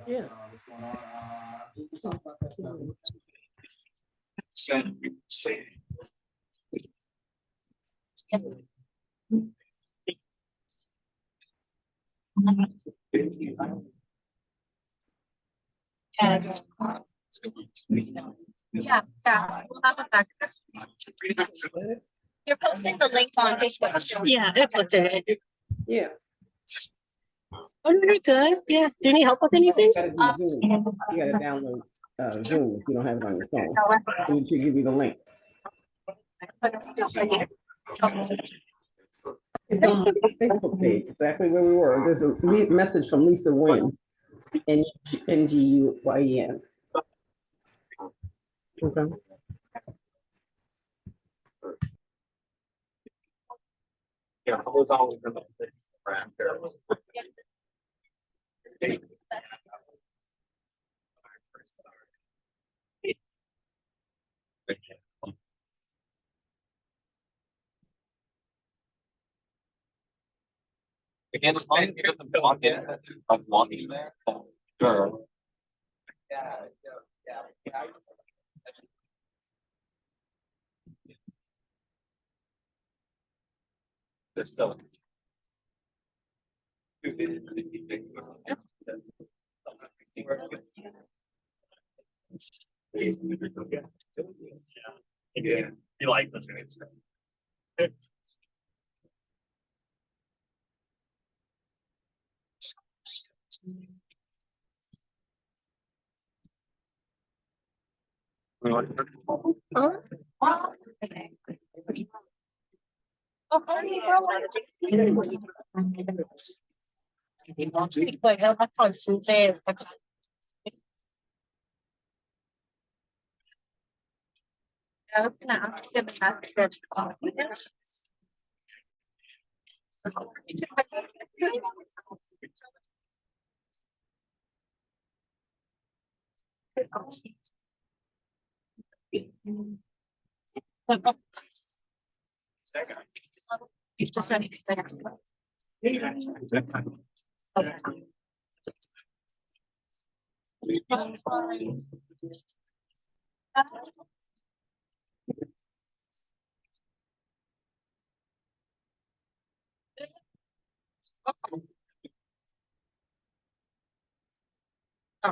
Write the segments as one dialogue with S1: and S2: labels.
S1: Yeah.
S2: Yeah, we'll have it back. You're posting the links on Facebook.
S3: Yeah, I put it.
S1: Yeah.
S3: Oh, really good. Yeah. Do you need help with anything?
S1: You gotta do Zoom. You gotta download Zoom if you don't have it on your phone. It should give you the link. It's on my Facebook page, exactly where we were. There's a message from Lisa Nguyen, Nguyen. Okay.
S4: Yeah, I was always in the brand there. Again, as long as it doesn't block it, like blocking there, sure. Yeah. There's so. Yeah, you like listening to stuff.
S2: It's just unexpected. All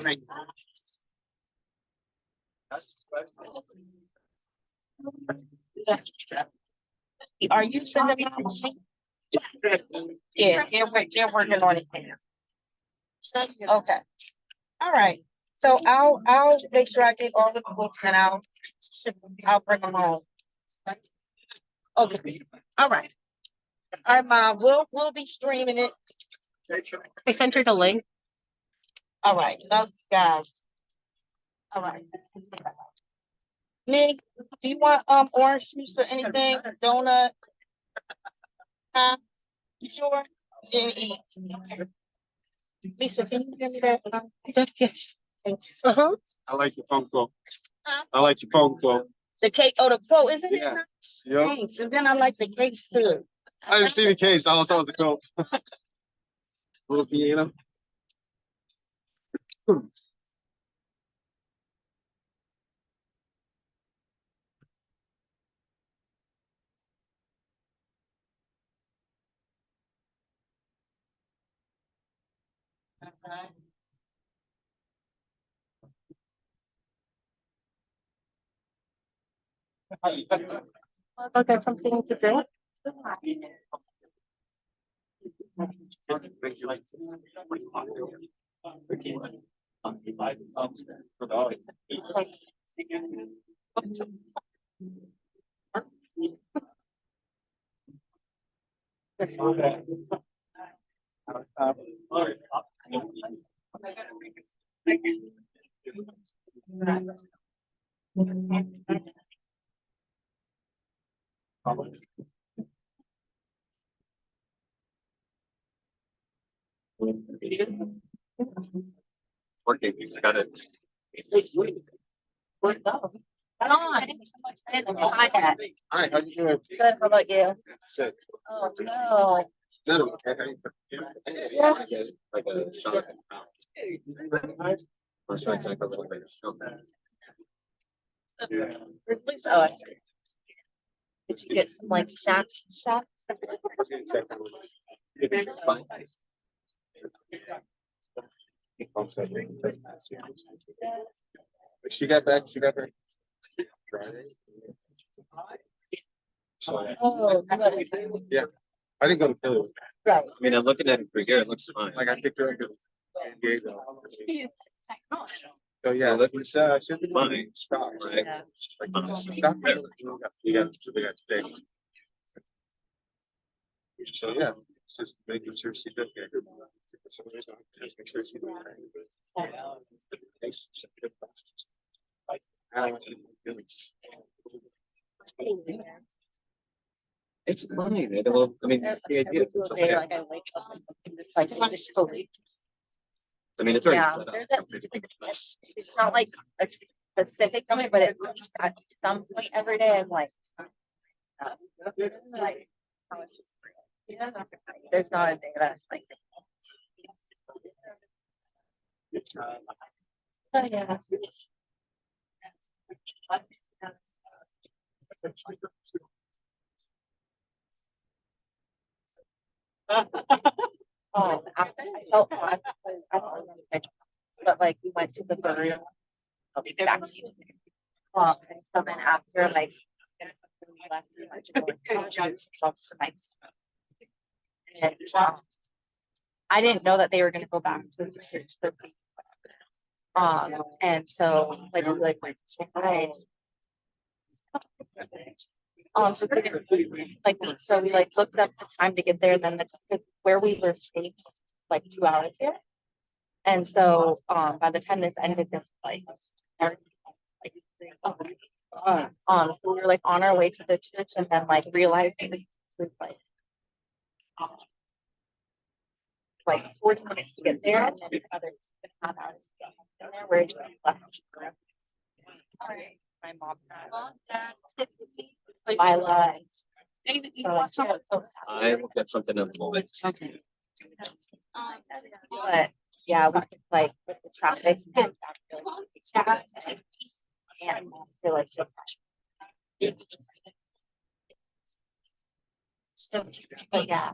S2: right. Are you sending me? Yeah, they're working on it now. Okay. All right. So I'll make sure I get all the books and I'll bring them home. Okay. All right. All right, we'll be streaming it.
S3: I sent her the link.
S2: All right. Love you guys. All right. Mig, do you want orange juice or anything? Donut? Huh? You sure? You didn't eat. Lisa, can you give me that?
S3: Yes.
S2: Thanks.
S4: I like the phone call. I like your phone call.
S2: The cake, oh, the quote, isn't it
S4: Yeah.
S2: nice?
S4: Yep.
S2: Thanks. And then I like the cakes too.
S4: I didn't see the case. I saw the call. Little piano.
S2: I'll get something to drink.
S4: Okay, you got it.
S2: Come on. I didn't know I had.
S4: All right, how you doing?
S2: Good, how about you?
S4: Sick.
S2: Oh, no. Yeah.
S4: Like a shot. Let's try to like
S2: Where's Lisa? Oh, I see. Did you get some like snacks and stuff?
S5: She got back. She got back Friday. So
S2: Oh,
S5: yeah, I didn't go to Philly.
S2: right.
S4: I mean, I'm looking at it for here, it looks fine.
S5: Like I picked her up in San Diego. So
S4: So
S5: yeah,
S4: that's
S5: should be
S4: fine.
S5: stop.
S4: Right.
S2: Yeah.
S5: Like stop there. We got stay. So yeah, it's just making sure she's okay. For some reason, just make sure she's okay. Thanks.
S4: It's fine. I mean, the idea is it's okay.
S2: Like I wake up and just like I'm just fully.
S4: I mean, it's already
S2: Yeah,
S4: set up.
S2: there's it's not like a specific moment, but at least at some point every day, I'm like, it's like, how is this real? There's not a day that's like. Oh, yeah. After I felt bad, I don't remember, but like we went to the burial. I'll be back. And so then after like we left, we went to go jumps nights. And I didn't know that they were gonna go back to the church. And so like we like went to say hi. So we didn't, like so we like looked up the time to get there, then the where we were staying like 2 hours here. And so by the time this ended, this like so we were like on our way to the church and then like realized it was like 40 minutes to get there and then another 2.5 hours to get there where we left. My mom, Lila,
S4: I will get something in a moment.
S2: okay. But yeah, we just like with the traffic and to like so but yeah.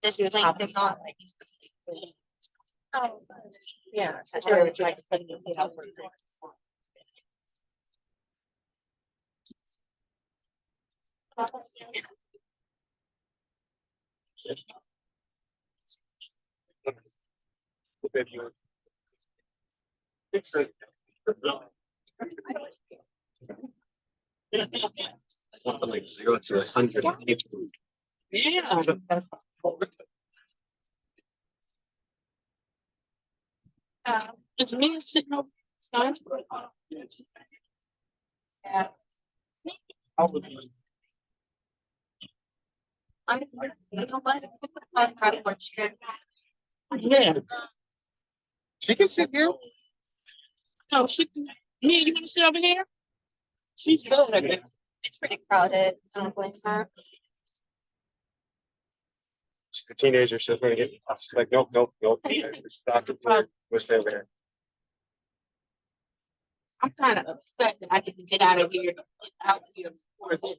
S2: This is like it's not like yeah, such a like
S4: Something like 0 to 100.
S2: yeah. It's me sitting over side. Yeah. I you know what? I'm kind of what you yeah.
S5: She can sit here.
S2: No, she can. Yeah, you want to sit over here? She's good. It's pretty crowded. I don't blame her.
S5: She's a teenager. She's going to get. She's like, nope, nope, nope. Stop it. We'll stay over here.
S2: I'm kind of upset that I get to get out of here. Out here before it.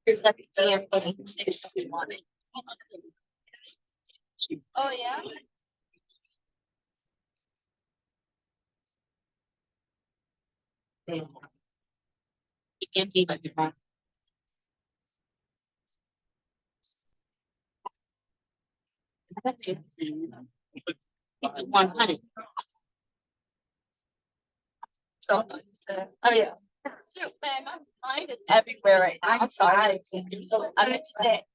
S2: Here's like a damn funny on it. Oh yeah. It can't be like that. 100. So, oh yeah. Shoot, man, my mind is everywhere right now. I'm sorry. I'm upset.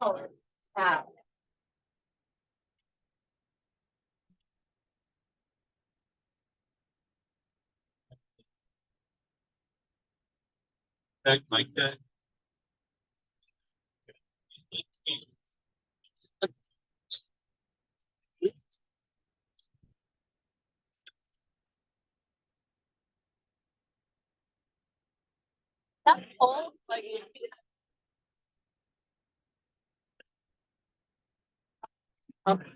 S2: Oh, wow.
S4: Like that.
S2: that cold? Like. Okay.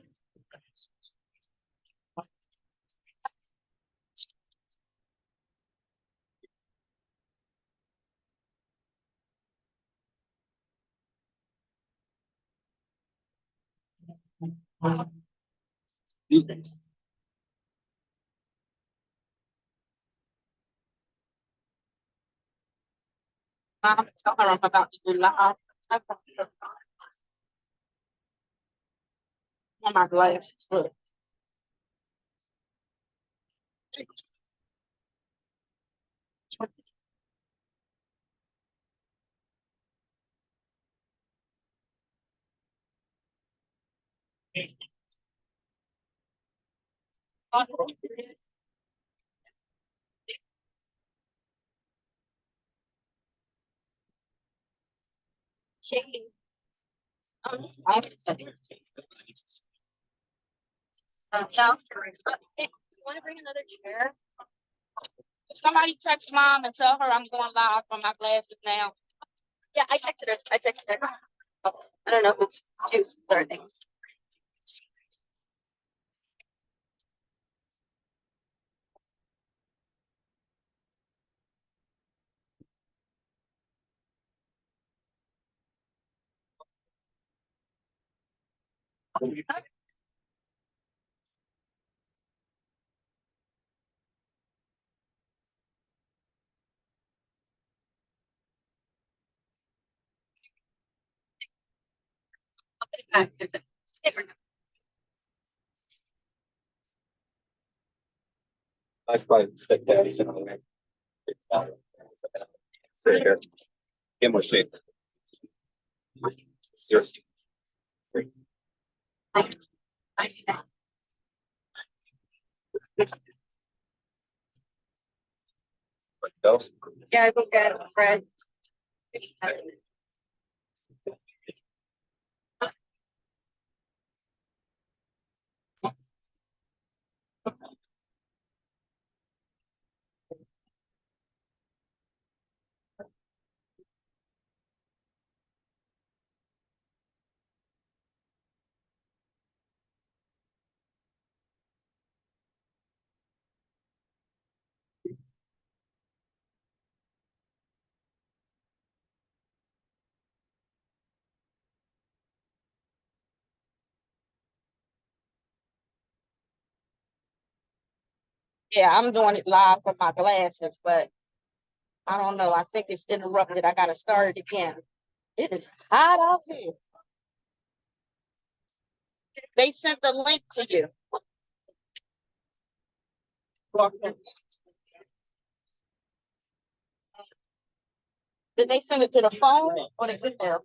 S2: Tell her I'm about to do live. On my glasses, look. Shaking. I'm yeah, hey, you want to bring another chair? Somebody text mom and tell her I'm going live on my glasses now. Yeah, I texted her. Oh, I don't know if it's juice or things.
S4: That's probably sick. Sit here. Give him a shake. Seriously.
S2: I see that. Yeah, I think that Fred. Yeah, I'm doing it live from my glasses, but I don't know. I think it's interrupted. I gotta start it again. It is hot out here. They sent the link to you. Did they send it to the phone or the email?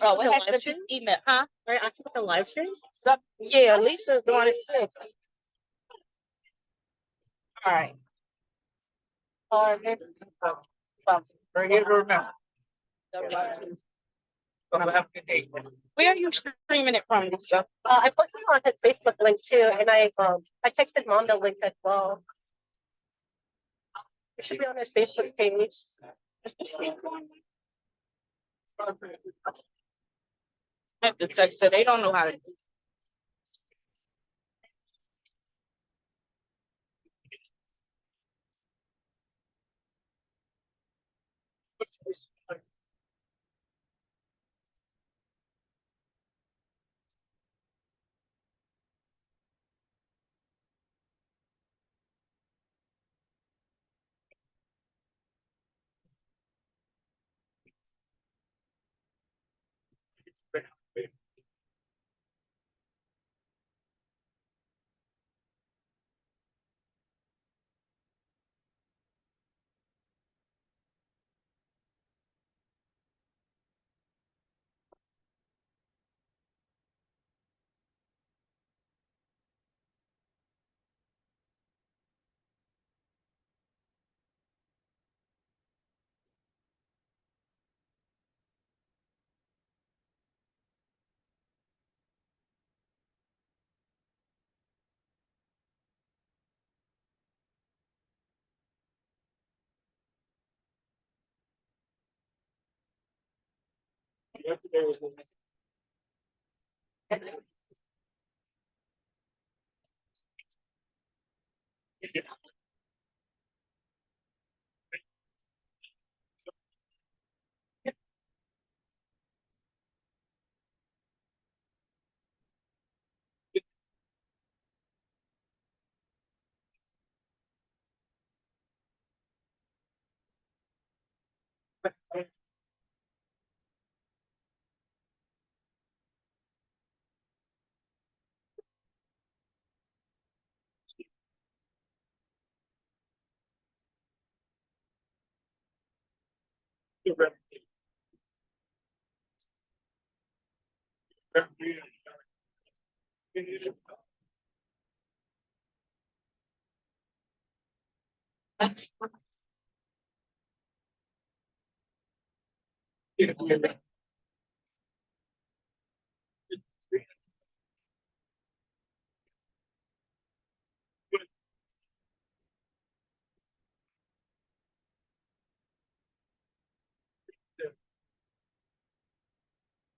S2: Oh, it has to be email, huh?
S3: Right, I took the live stream.
S2: So, yeah, Lisa's doing it too. All right. All right. Bring it to remember. Where are you streaming it from, Lisa?
S3: I put him on his Facebook link too, and I texted mom the link as well. It should be on his Facebook page.
S2: I have to text her. They don't know how to do.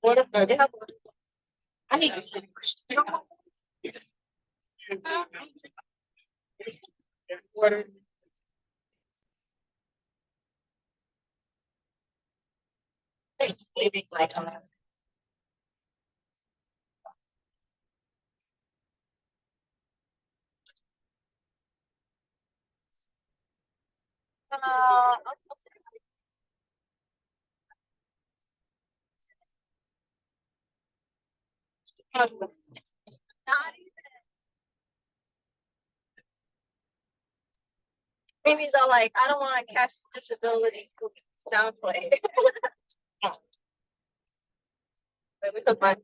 S2: What if they have? I need to see. What? Maybe like. Babies are like, I don't want to catch disability downplay. But we took my.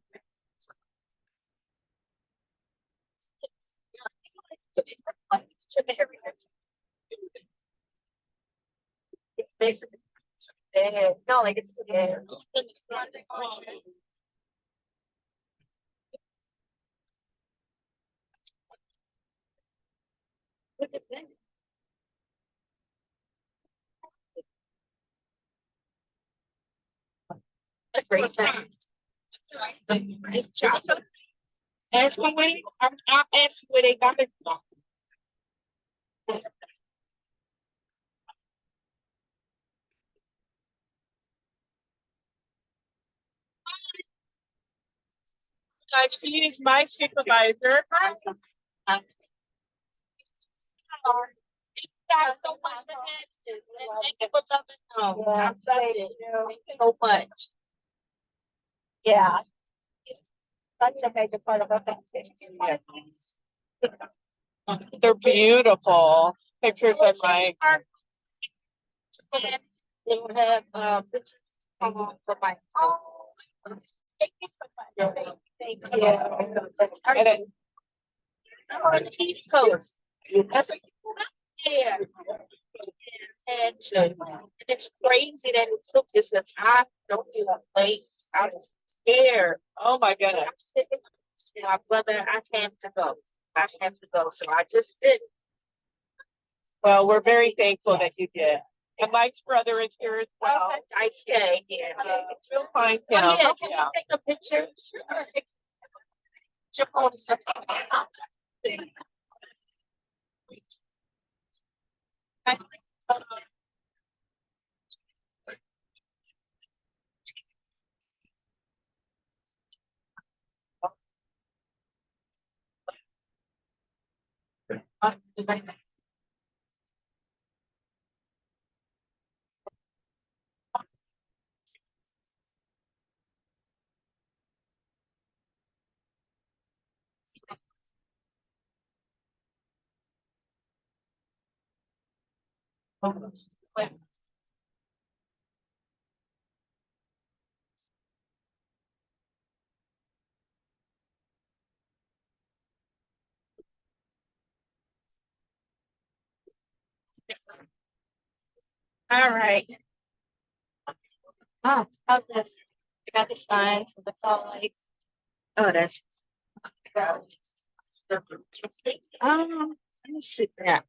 S2: It's basically bad. No, like it's too bad. That's great. Ask me when I'll ask you where they got it from. She is my supervisor. Got so much for happiness, and thank you for coming home. I'm excited. Thank you so much. Yeah. Such a major part of our family. They're beautiful pictures of my. And they will have pictures from my. Thank you so much. Thank you. And I'm on the East Coast. That's a yeah. And it's crazy that it took this as I don't do a place. I was scared. Oh my goodness. I'm sitting to my brother, I have to go. I have to go. So I just did. Well, we're very thankful that you did. And Mike's brother is here as well. I stay. Yeah. You'll find him. Oh, yeah. Can we take a picture? Sure. Jump on the stuff. All right. Oh, how's this? I got the signs, so that's all like. Oh, that's. Let me sit down.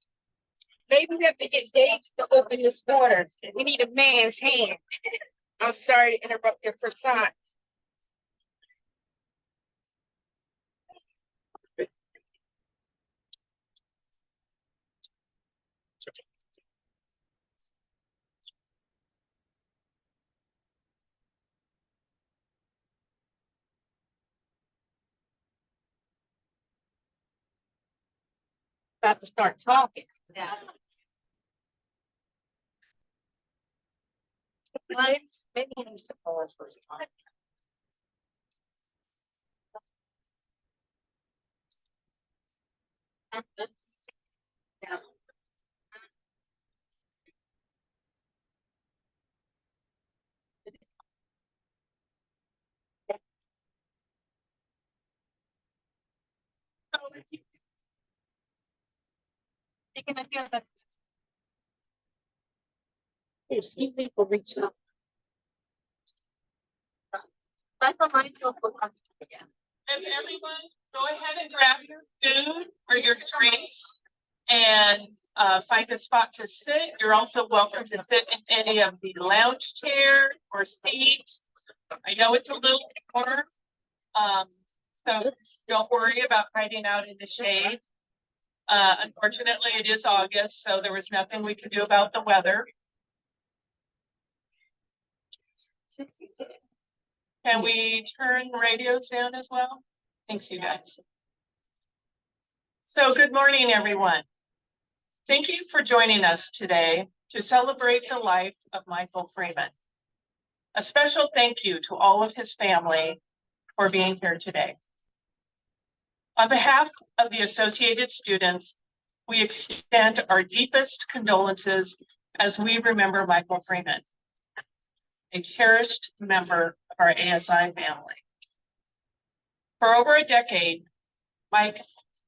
S2: Maybe we have to get Dave to open this water. We need a man's hand.
S6: I'm sorry to interrupt your croissant. About to start talking. Yeah. Mine's maybe I need to call us first time. Yeah. Taking a few of the. Excuse me for reaching out. That's a mind feel for again.
S7: And everyone, go ahead and grab your food or your drinks and find a spot to sit. You're also welcome to sit in any of the lounge chairs or seats. I know it's a little warm, so don't worry about hiding out in the shade. Unfortunately, it is August, so there was nothing we could do about the weather. Can we turn radios down as well? Thanks, you guys. So good morning, everyone. Thank you for joining us today to celebrate the life of Michael Freeman. A special thank you to all of his family for being here today. On behalf of the Associated Students, we extend our deepest condolences as we remember Michael Freeman, a cherished member of our ASI family. For over a decade, Mike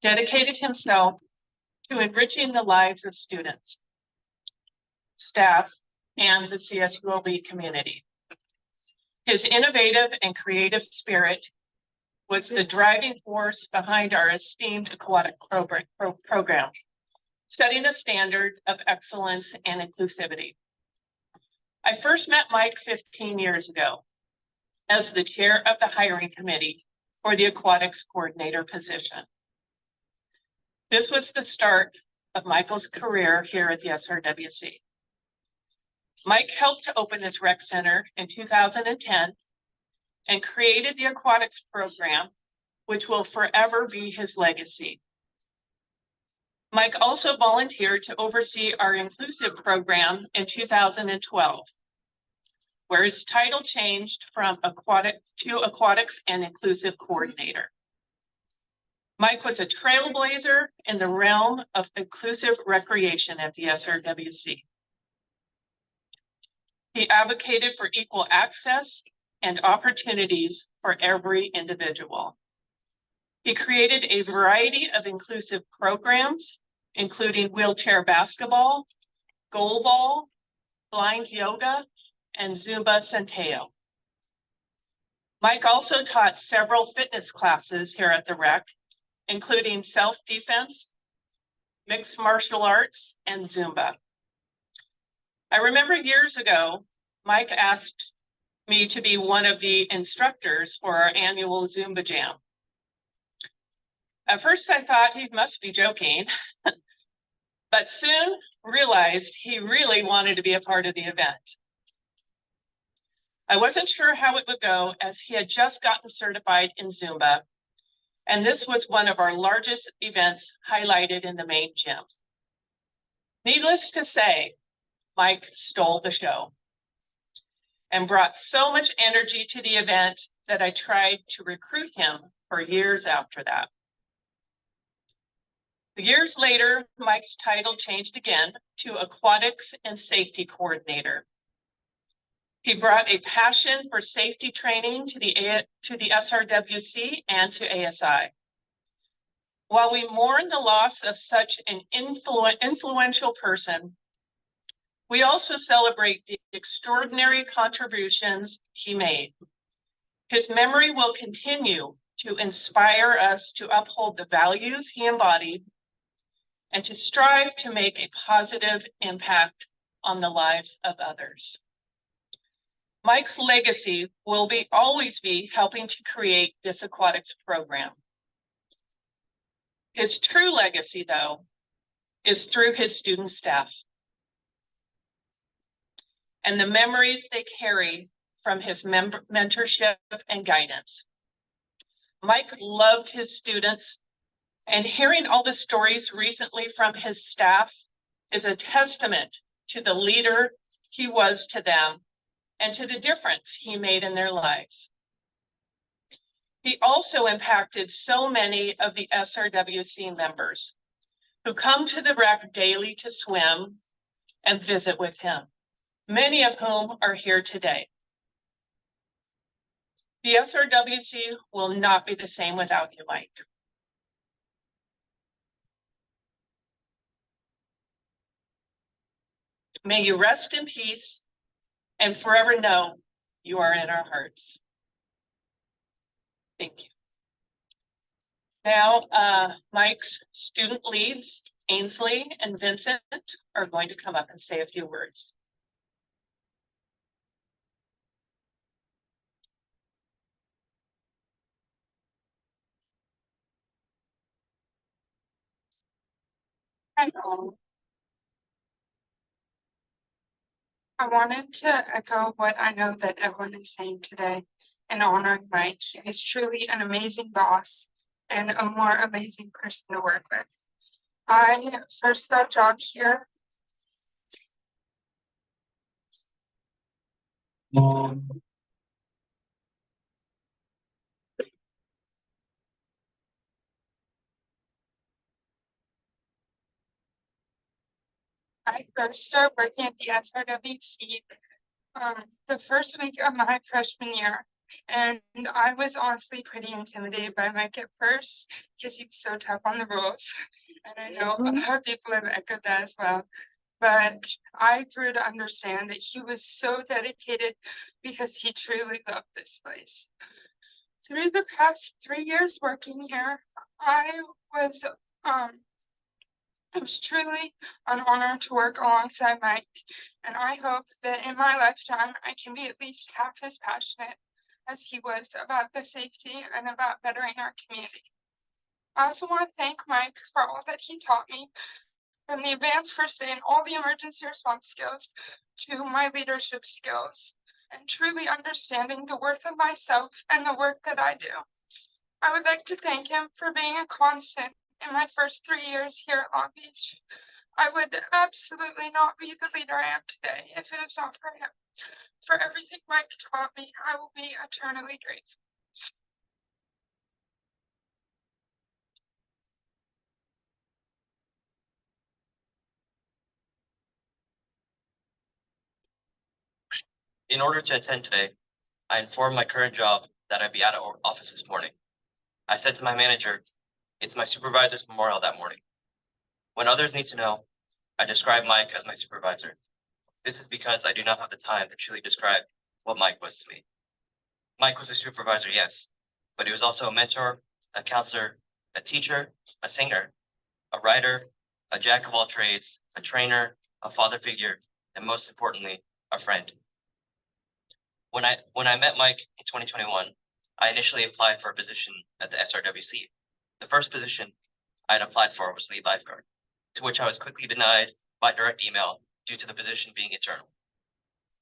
S7: dedicated himself to enriching the lives of students, staff, and the CSULB community. His innovative and creative spirit was the driving force behind our esteemed aquatic program, setting a standard of excellence and inclusivity. I first met Mike 15 years ago as the chair of the hiring committee for the aquatics coordinator position. This was the start of Michael's career here at the SRWC. Mike helped to open this rec center in 2010 and created the aquatics program, which will forever be his legacy. Mike also volunteered to oversee our inclusive program in 2012, where his title changed from aquatics and inclusive coordinator. Mike was a trailblazer in the realm of inclusive recreation at the SRWC. He advocated for equal access and opportunities for every individual. He created a variety of inclusive programs, including wheelchair basketball, goalball, blind yoga, and Zumba Centeo. Mike also taught several fitness classes here at the rec, including self-defense, mixed martial arts, and Zumba. I remember years ago, Mike asked me to be one of the instructors for our annual Zumba Jam. At first I thought he must be joking, but soon realized he really wanted to be a part of the event. I wasn't sure how it would go as he had just gotten certified in Zumba, and this was one of our largest events highlighted in the main gym. Needless to say, Mike stole the show and brought so much energy to the event that I tried to recruit him for years after that. Years later, Mike's title changed again to Aquatics and Safety Coordinator. He brought a passion for safety training to the SRWC and to ASI. While we mourn the loss of such an influential person, we also celebrate the extraordinary contributions he made. His memory will continue to inspire us to uphold the values he embodied and to strive to make a positive impact on the lives of others. Mike's legacy will always be helping to create this aquatics program. His true legacy, though, is through his student staff and the memories they carry from his mentorship and guidance. Mike loved his students, and hearing all the stories recently from his staff is a testament to the leader he was to them and to the difference he made in their lives. He also impacted so many of the SRWC members who come to the rec daily to swim and visit with him, many of whom are here today. The SRWC will not be the same without you, Mike. May you rest in peace and forever know you are in our hearts. Thank you. Now, Mike's student leads, Ainsley and Vincent, are going to come up and say a few words.
S8: Hi, all. I wanted to echo what I know that everyone is saying today in honoring Mike. He is truly an amazing boss and a more amazing person to work with. I first got a job here. I first started working at the SRWC the first week of my freshman year. And I was honestly pretty intimidated by Mike at first because he was so tough on the rules. And I know a lot of people have echoed that as well. But I grew to understand that he was so dedicated because he truly loved this place. Through the past 3 years working here, it was truly an honor to work alongside Mike, and I hope that in my lifetime I can be at least half as passionate as he was about the safety and about bettering our community. I also want to thank Mike for all that he taught me, from the advanced first aid and all the emergency response skills to my leadership skills, and truly understanding the worth of myself and the work that I do. I would like to thank him for being a constant in my first 3 years here at Long Beach. I would absolutely not be the leader I am today if it was not for him. For everything Mike taught me, I will be eternally grateful.
S4: In order to attend today, I informed my current job that I'd be out of office this morning. I said to my manager, it's my supervisor's memorial that morning. When others need to know, I describe Mike as my supervisor. This is because I do not have the time to truly describe what Mike was to me. Mike was a supervisor, yes, but he was also a mentor, a counselor, a teacher, a singer, a writer, a jack of all trades, a trainer, a father figure, and most importantly, a friend. When I met Mike in 2021, I initially applied for a position at the SRWC. The first position I had applied for was lead lifeguard, to which I was quickly denied by direct email due to the position being internal.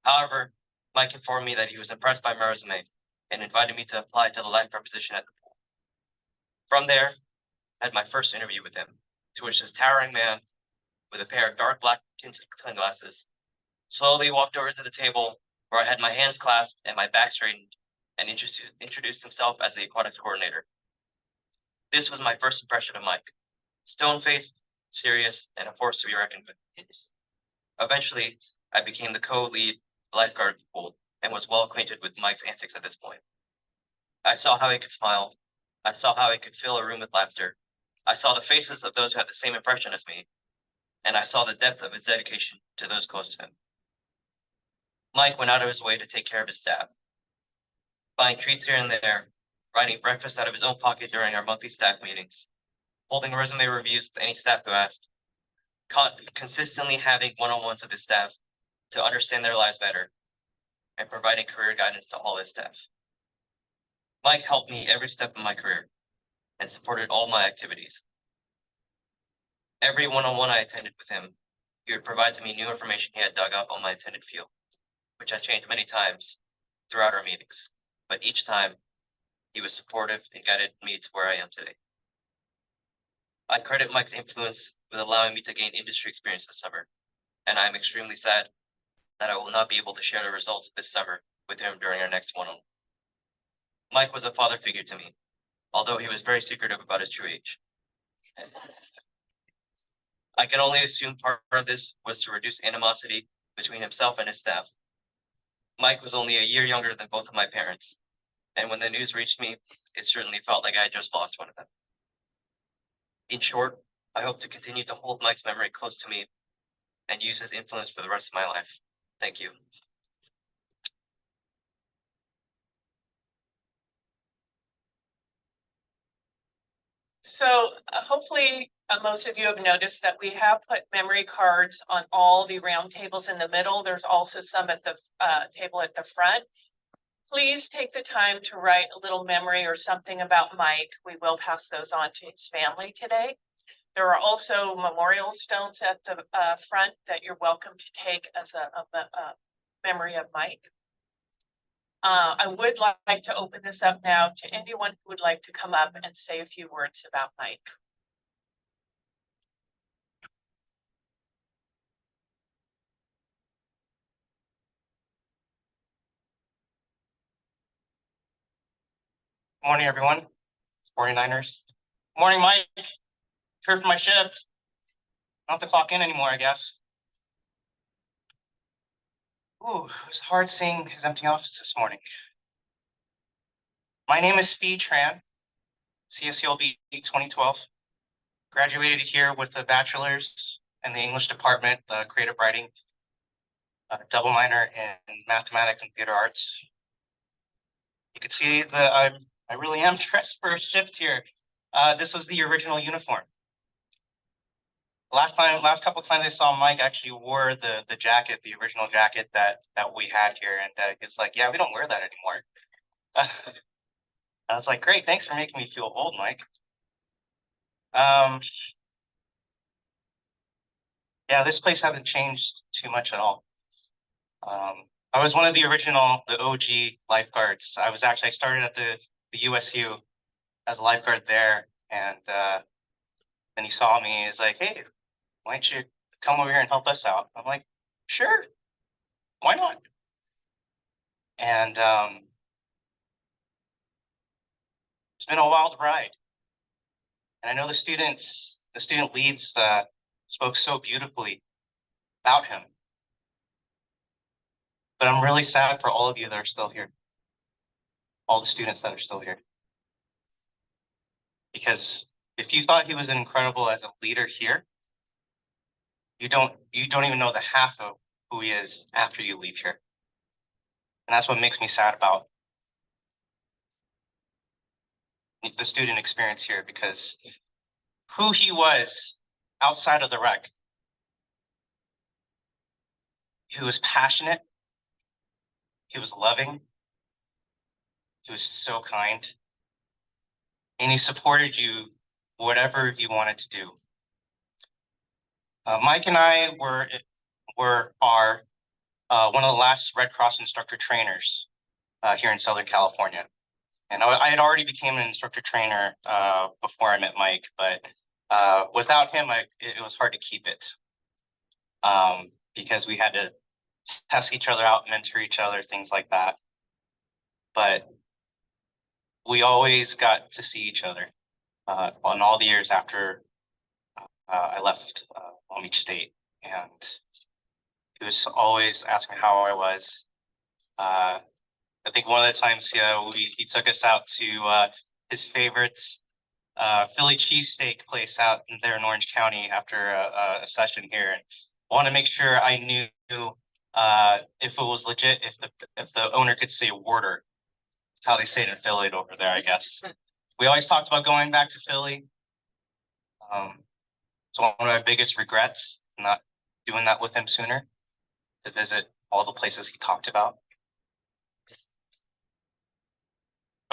S4: However, Mike informed me that he was impressed by my resume and invited me to apply to the lifeguard position at the pool. From there, I had my first interview with him, to which this towering man with a pair of dark black tinted sunglasses slowly walked over to the table where I had my hands clasped and my back straightened and introduced himself as the aquatics coordinator. This was my first impression of Mike: stone-faced, serious, and a force to be reckoned with. Eventually, I became the co-lead lifeguard of the pool and was well acquainted with Mike's antics at this point. I saw how he could smile. I saw how he could fill a room with laughter. I saw the faces of those who had the same impression as me, and I saw the depth of his dedication to those close to him. Mike went out of his way to take care of his staff, buying treats here and there, writing breakfast out of his own pocket during our monthly staff meetings, holding resume reviews with any staff who asked, consistently having one-on-ones with his staff to understand their lives better, and providing career guidance to all his staff. Mike helped me every step of my career and supported all my activities. Every one-on-one I attended with him, he would provide to me new information he had dug up on my attended field, which I changed many times throughout our meetings, but each time he was supportive and guided me to where I am today. I credit Mike's influence with allowing me to gain industry experience this summer, and I am extremely sad that I will not be able to share the results this summer with him during our next one-on-one. Mike was a father figure to me, although he was very secretive about his true age. I can only assume part of this was to reduce animosity between himself and his staff. Mike was only a year younger than both of my parents, and when the news reached me, it certainly felt like I had just lost one of them. In short, I hope to continue to hold Mike's memory close to me and use his influence for the rest of my life. Thank you.
S7: So hopefully most of you have noticed that we have put memory cards on all the round tables in the middle. There's also some at the table at the front. Please take the time to write a little memory or something about Mike. We will pass those on to his family today. There are also memorial stones at the front that you're welcome to take as a memory of Mike. I would like to open this up now to anyone who would like to come up and say a few words about Mike.
S9: Morning, everyone. 49ers. Morning, Mike. Here for my shift. I don't have to clock in anymore, I guess. Ooh, it was hard seeing his empty office this morning. My name is Fee Tran, CSULB 2012. Graduated here with a bachelor's in the English department, creative writing, double minor in mathematics and theater arts. You can see that I really am dressed for a shift here. This was the original uniform. Last couple of times I saw Mike actually wore the jacket, the original jacket that we had here, and it's like, yeah, we don't wear that anymore. I was like, great, thanks for making me feel old, Mike. Yeah, this place hasn't changed too much at all. I was one of the OG lifeguards. I started at the USU as a lifeguard there, and then he saw me. He's like, hey, why don't you come over here and help us out? I'm like, sure, why not? And it's been a wild ride. And I know the student leads spoke so beautifully about him. But I'm really sad for all of you that are still here. All the students that are still here. Because if you thought he was incredible as a leader here, you don't even know the half of who he is after you leave here. And that's what makes me sad about the student experience here, because who he was outside of the rec. He was passionate. He was loving. He was so kind. And he supported you whatever you wanted to do. Mike and I are one of the last Red Cross instructor trainers here in Southern California. And I had already became an instructor trainer before I met Mike, but without him, it was hard to keep it because we had to test each other out, mentor each other, things like that. But we always got to see each other on all the years after I left Long Beach State, and he was always asking how I was. I think one of the times he took us out to his favorite Philly cheesesteak place out there in Orange County after a session here, and wanted to make sure I knew if it was legit, if the owner could say "Warder." That's how they say it in Philly over there, I guess. We always talked about going back to Philly. So one of my biggest regrets, not doing that with him sooner, to visit all the places he talked about.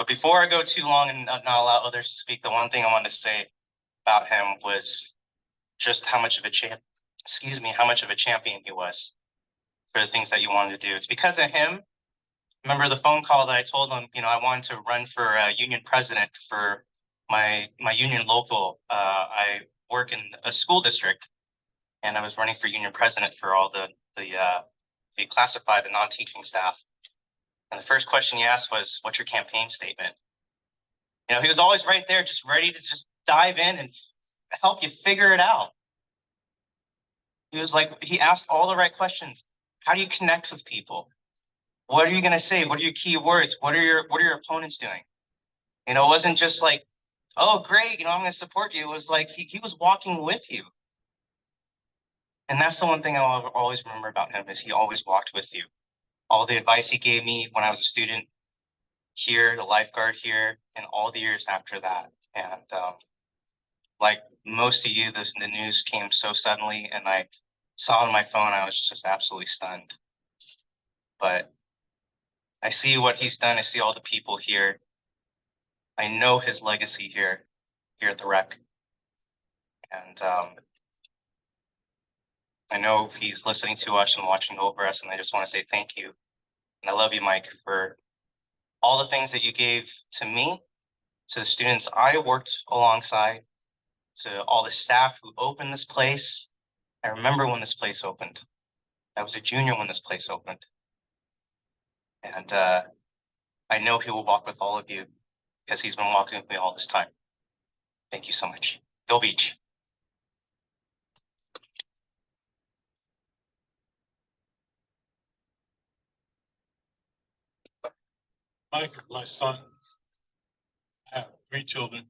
S9: But before I go too long and not allow others to speak, the one thing I wanted to say about him was just how much of a how much of a champion he was for the things that you wanted to do. It's because of him. Remember the phone call that I told him, I wanted to run for union president for my union local. I work in a school district, and I was running for union president for all the classified and non-teaching staff. And the first question he asked was, "What's your campaign statement?" He was always right there, just ready to just dive in and help you figure it out. He asked all the right questions. How do you connect with people? What are you going to say? What are your key words? What are your opponents doing? It wasn't just like, "Oh, great, I'm going to support you." It was like he was walking with you. And that's the one thing I'll always remember about him, is he always walked with you. All the advice he gave me when I was a student here, the lifeguard here, and all the years after that. And like most of you, the news came so suddenly, and I saw it on my phone. I was just absolutely stunned. But I see what he's done. I see all the people here. I know his legacy here at the rec. And I know he's listening to us and watching over us, and I just want to say thank you. And I love you, Mike, for all the things that you gave to me, to the students I worked alongside, to all the staff who opened this place. I remember when this place opened. I was a junior when this place opened. And I know he will walk with all of you, because he's been walking with me all this time. Thank you so much. Go Beach.
S5: Mike, my son, I have 3 children.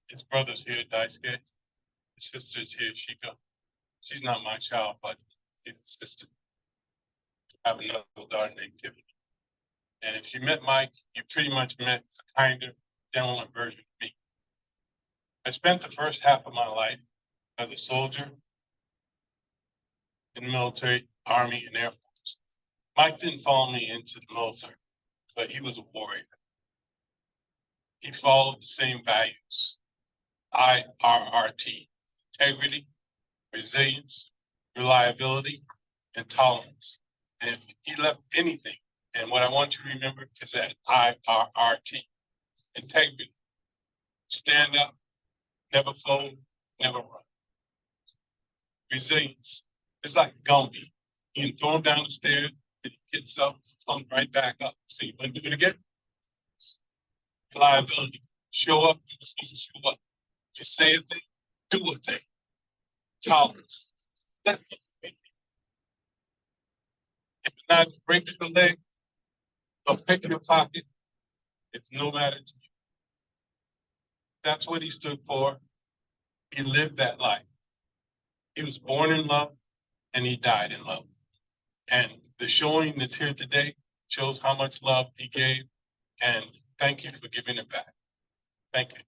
S5: His brother's here, Daisuke. His sister's here, Shika. She's not my child, but she's a sister. I have another daughter named Tiffany. And if you met Mike, you pretty much met a kinder, gentler version of me. I spent the first half of my life as a soldier in the military, Army, and Air Force. Mike didn't follow me into the military, but he was a warrior. He followed the same values. IRRT, integrity, resilience, reliability, and tolerance. And if he left anything, and what I want you to remember is that IRRT, integrity, stand up, never fold, never run. Resilience, it's like Gumby. You can throw him down the stairs, and he gets up, comes right back up. So you want to do it again? Reliability, show up, you're supposed to show up. Just say a thing, do a thing. Tolerance. If it's not break the leg or pick your pocket, it's no matter to you. That's what he stood for. He lived that life. He was born in love and he died in love. And the showing that's here today shows how much love he gave. And thank you for giving it back. Thank you.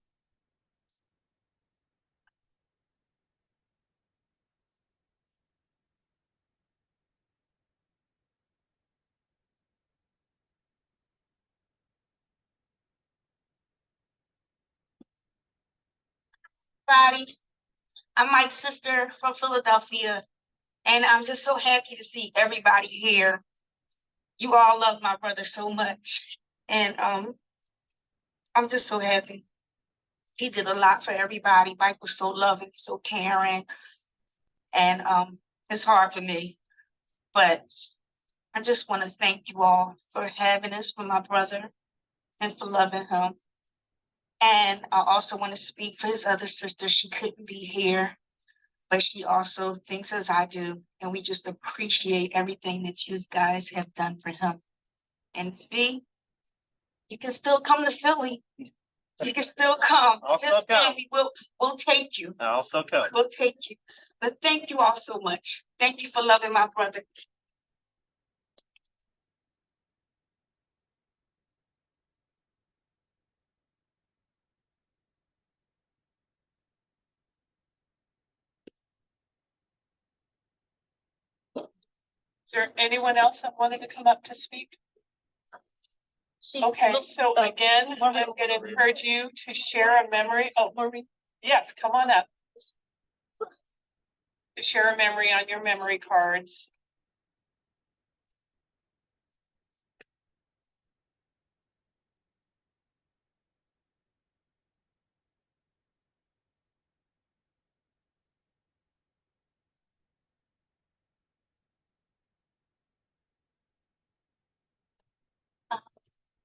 S6: Everybody, I'm Mike's sister from Philadelphia, and I'm just so happy to see everybody here. You all love my brother so much, and I'm just so happy. He did a lot for everybody. Mike was so loving, so caring, and it's hard for me, but I just want to thank you all for having this for my brother and for loving him. And I also want to speak for his other sister. She couldn't be here, but she also thinks as I do. And we just appreciate everything that you guys have done for him. And Fee, you can still come to Philly. You can still come.
S9: I'll still
S6: This
S9: come.
S6: family will take you.
S9: I'll still come.
S6: We'll take you. But thank you all so much. Thank you for loving my brother.
S7: Is there anyone else that wanted to come up to speak? Okay, so again, I'm gonna encourage you to share a memory. Oh, yes, come on up. To share a memory on your memory cards.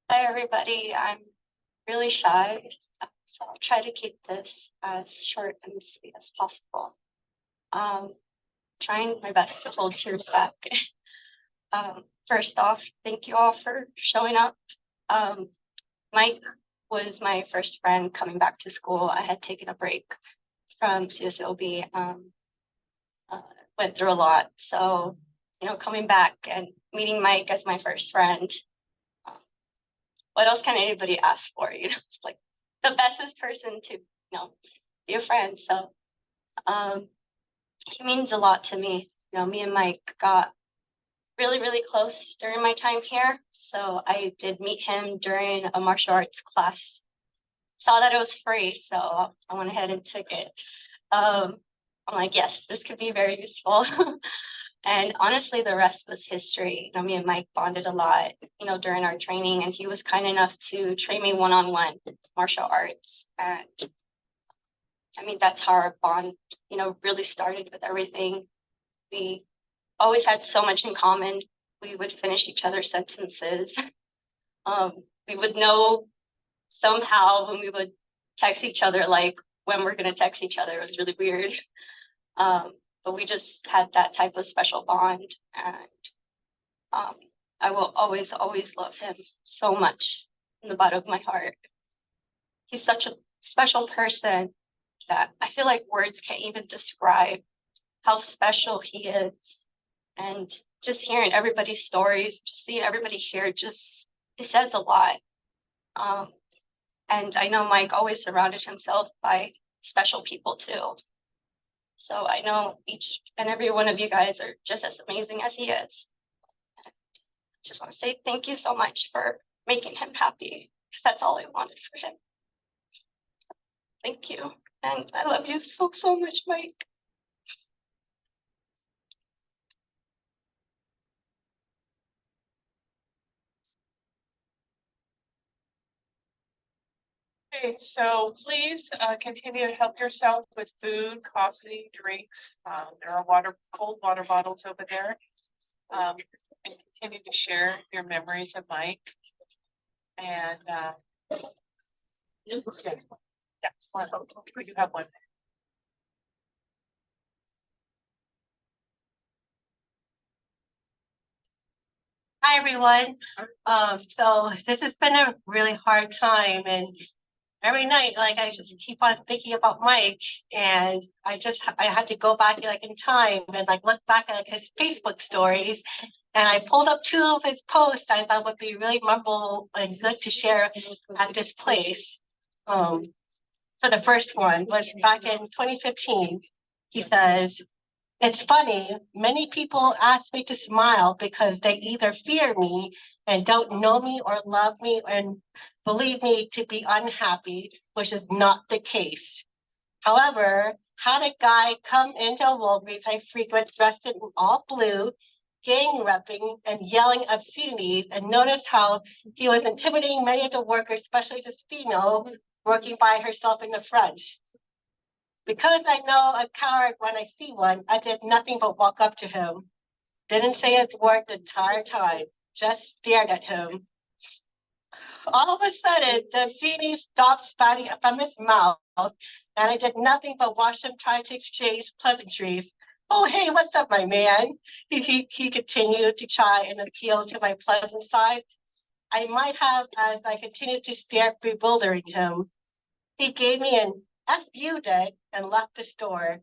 S10: Hi, everybody. I'm really shy, so I'll try to keep this as short and sweet as possible. Trying my best to hold tears back. First off, thank you all for showing up. Mike was my first friend coming back to school. I had taken a break from CSOB, went through a lot. So, you know, coming back and meeting Mike as my first friend, what else can anybody ask for? You know, it's like the bestest person to, you know, be a friend. So he means a lot to me. You know, me and Mike got really, really close during my time here. So I did meet him during a martial arts class. Saw that it was free, so I went ahead and took it. I'm like, yes, this could be very useful. And honestly, the rest was history. You know, me and Mike bonded a lot, you know, during our training, and he was kind enough to train me one-on-one martial arts. And I mean, that's how our bond, you know, really started with everything. We always had so much in common. We would finish each other's sentences. We would know somehow when we would text each other, like when we're going to text each other. It was really weird. But we just had that type of special bond. And I will always, always love him so much in the bottom of my heart. He's such a special person that I feel like words can't even describe how special he is. And just hearing everybody's stories, just seeing everybody here, just, it says a lot. And I know Mike always surrounded himself by special people too. So I know each and every one of you guys are just as amazing as he is. I just want to say thank you so much for making him happy, because that's all I wanted for him. Thank you. And I love you so, so much, Mike.
S7: Okay, so please continue to help yourself with food, coffee, drinks. There are cold water bottles over there. And continue to share your memories of Mike. And yes, yeah, you have one.
S3: Hi, everyone. So this has been a really hard time, and every night, like, I just keep on thinking about Mike, and I had to go back like in time and like look back at like, his Facebook stories, and I pulled up 2 of his posts I thought would be really memorable and good to share at this place. So the first one was back in 2015. He says, "It's funny, many people ask me to smile because they either fear me and don't know me or love me and believe me to be unhappy, which is not the case. However, had a guy come into a Walgreens I frequent dressed in all blue, gang repping and yelling obscenities, and noticed how he was intimidating many of the workers, especially this female working by herself in the front. Because I know a coward when I see one, I did nothing but walk up to him. Didn't say a word the entire time, just stared at him. All of a sudden, the obscenity stopped spouting from his mouth, and I did nothing but watch him try to exchange pleasantries. Oh, hey, what's up, my man? He continued to try and appeal to my pleasant side. I might have as I continued to stare, bewildering him. He gave me an F you did and left the store.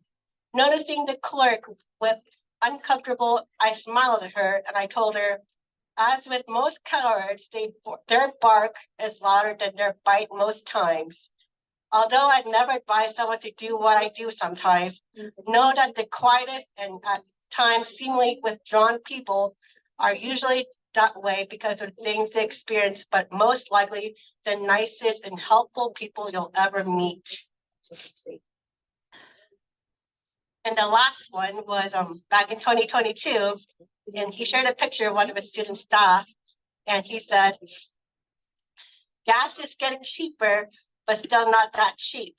S3: Noticing the clerk with uncomfortable, I smiled at her and I told her, as with most cowards, their bark is louder than their bite most times. Although I'd never advise someone to do what I do sometimes, know that the quietest and at times seemingly withdrawn people are usually that way because of things they experienced, but most likely the nicest and helpful people you'll ever meet. And the last one was back in 2022, and he shared a picture of one of his student staff, and he said, gas is getting cheaper, but still not that cheap.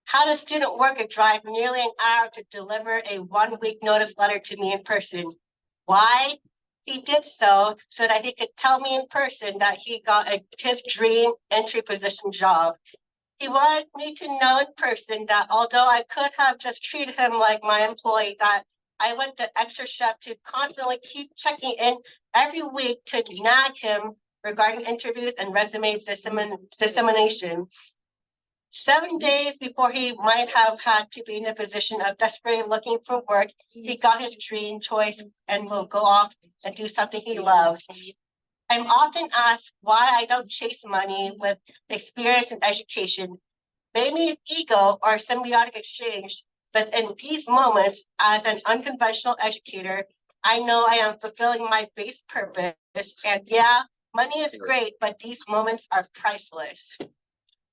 S3: Had a student worker drive nearly an hour to deliver a 1-week notice letter to me in person. Why? He did so that he could tell me in person that he got his dream entry position job. He wanted me to know in person that although I could have just treated him like my employee, that I went the extra step to constantly keep checking in every week to nag him regarding interviews and resume dissemination. 7 days before he might have had to be in a position of desperately looking for work, he got his dream choice and will go off and do something he loves. I'm often asked why I don't chase money with experience and education. Maybe ego or symbiotic exchange, but in these moments, as an unconventional educator, I know I am fulfilling my base purpose. And yeah, money is great, but these moments are priceless.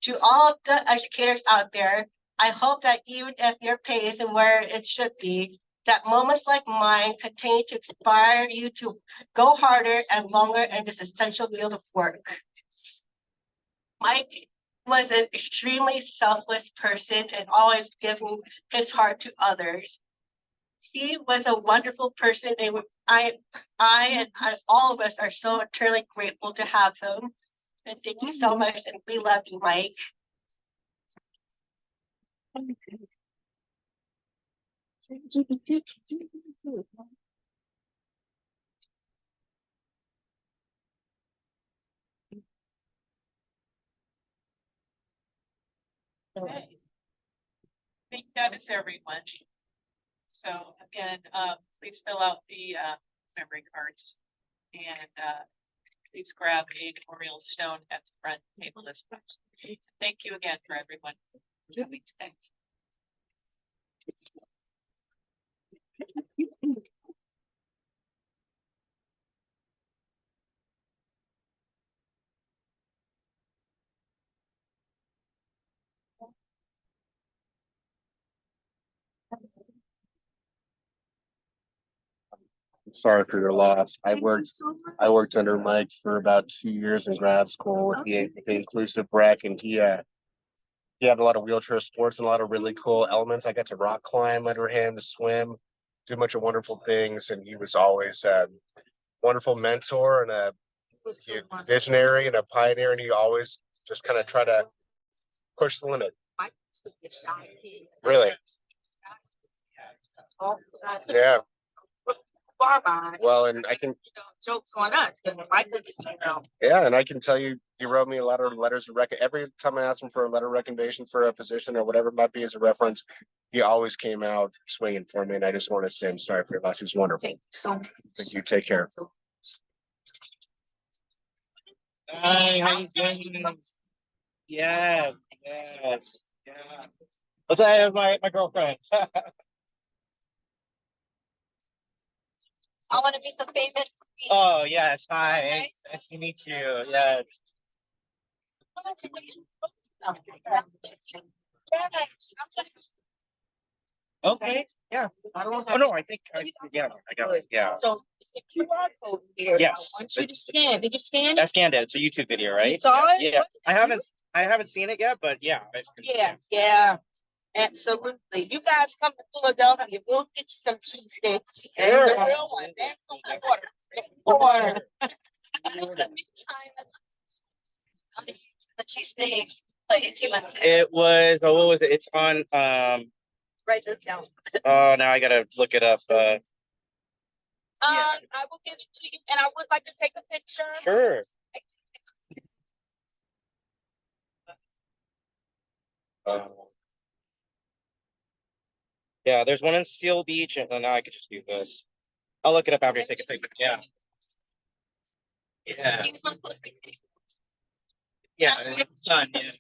S3: To all the educators out there, I hope that even if your pay isn't where it should be, that moments like mine continue to inspire you to go harder and longer in this essential field of work. Mike was an extremely selfless person and always giving his heart to others. He was a wonderful person, and I and all of us are so eternally grateful to have him. And thank you so much, and we love you, Mike.
S7: Okay. I think that is everyone. So again, please fill out the memory cards and please grab a memorial stone at the front table this much. Thank you again for everyone doing today.
S11: Sorry for your loss. I worked under Mike for about 2 years in grad school with the inclusive rec, and he had a lot of wheelchair sports and a lot of really cool elements. I got to rock climb under him, swim, do a bunch of wonderful things, and he was always a wonderful mentor and a visionary and a pioneer, and he always just kind of try to push the limit. Really? Yeah. Well, and I can
S6: Jokes on us.
S11: yeah, and I can tell you, he wrote me a lot of letters of every time I asked him for a letter of recommendation for a position or whatever it might be as a reference, he always came out swinging for me. And I just want to say I'm sorry for your loss. He was wonderful. Thank you. Take care.
S9: Hi, how you doing? Yes, yes, yeah. Let's say I have my girlfriend.
S10: I want to meet the famous.
S9: Oh, yes. Hi. Nice to meet you. Yes. Okay. Yeah. Oh, no, I think, yeah, I got it. Yeah.
S6: So it's a QR code here.
S9: Yes.
S6: I want you to scan. Did you scan
S9: I
S6: it?
S9: scanned it. It's a YouTube video, right?
S6: You saw it?
S9: Yeah.
S6: Was it
S9: I haven't seen it yet, but yeah.
S6: Yeah. Absolutely. You guys come to Philadelphia, we'll get you some cheesesteaks.
S9: Sure.
S6: The real ones and some water.
S10: In the meantime, the cheesesteak place you went to.
S9: It was, what was it? It's on,
S10: Write this down.
S9: oh, now I gotta look it up.
S6: I will give it to you, and I would like to take a picture.
S9: Sure. Yeah, there's one in Seal Beach, and now I could just do this. I'll look it up after I take a picture. Yeah. Yeah. Yeah, it's done. Yeah.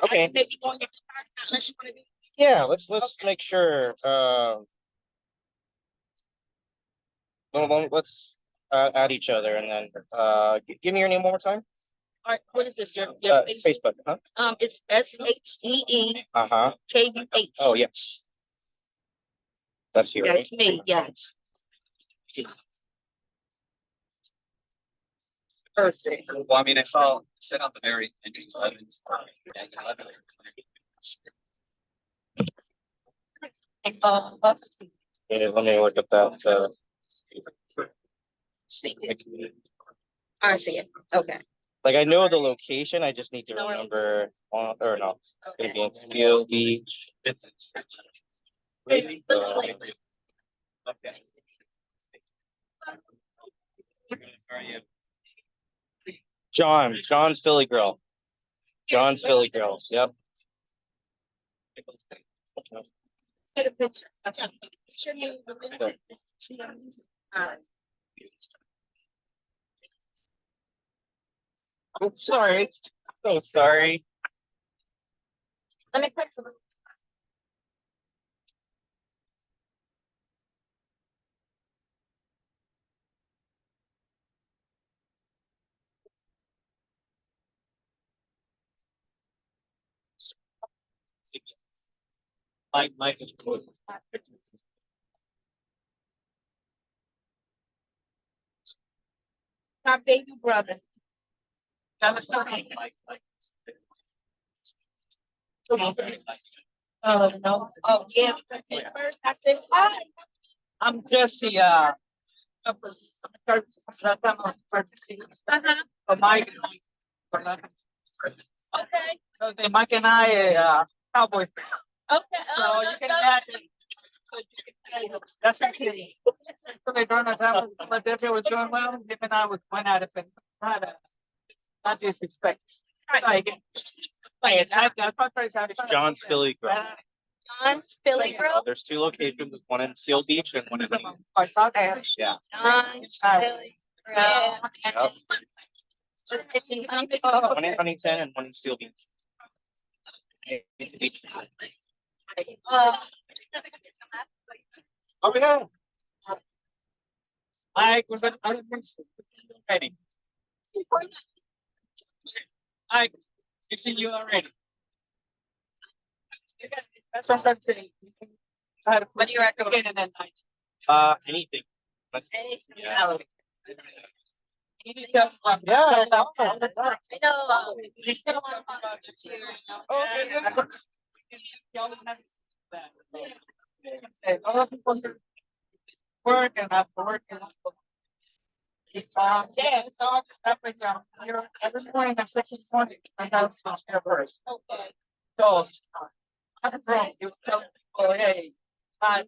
S9: Okay.
S6: Maybe go on your unless you want to be.
S9: Yeah, let's make sure, well, let's add each other and then, give me your name one more time.
S6: All right, what is this? Your
S9: Facebook, huh?
S6: It's SHGE
S9: Uh-huh.
S6: KUH.
S9: Oh, yes. That's you, right?
S6: That's me, yes. Perfect.
S4: Well, I mean, I saw set up the very entrance.
S9: Yeah, let me look at that,
S6: See it. I see it. Okay.
S9: like, I know the location, I just need to remember, or no, against Steel Beach. John's Philly Grill. John's Philly Grill, yep.
S6: Get a picture. Sure you.
S9: Oh, sorry. So sorry.
S6: Let me put some.
S4: Mike is cool.
S6: My baby brother.
S7: No,
S6: Oh, yeah, because at first I said, hi.
S7: I'm Jesse,
S6: Uh-huh.
S7: Mike.
S6: Okay.
S7: Mike and I, cowboy.
S6: Okay.
S7: So you can imagine. That's okay. So they during the time when Debbie was doing well, him and I went at it and tried to not disrespect. Like,
S9: It's John's Philly Grill.
S6: John's Philly Grill.
S9: There's two locations, one in Seal Beach and one in. Yeah.
S6: John's Philly Grill.
S9: Yep.
S6: It's in
S9: One in Huntington and one in Seal Beach.
S7: Oh, yeah. I was ready. You see you already. That's what I'm saying. What do you recommend in that night?
S9: Anything.
S7: Yeah. Work and after work and yeah, it's all up and down. You're every morning at 6:20. I got to here first.
S6: Okay.
S7: So I'm from you tell oh hey, I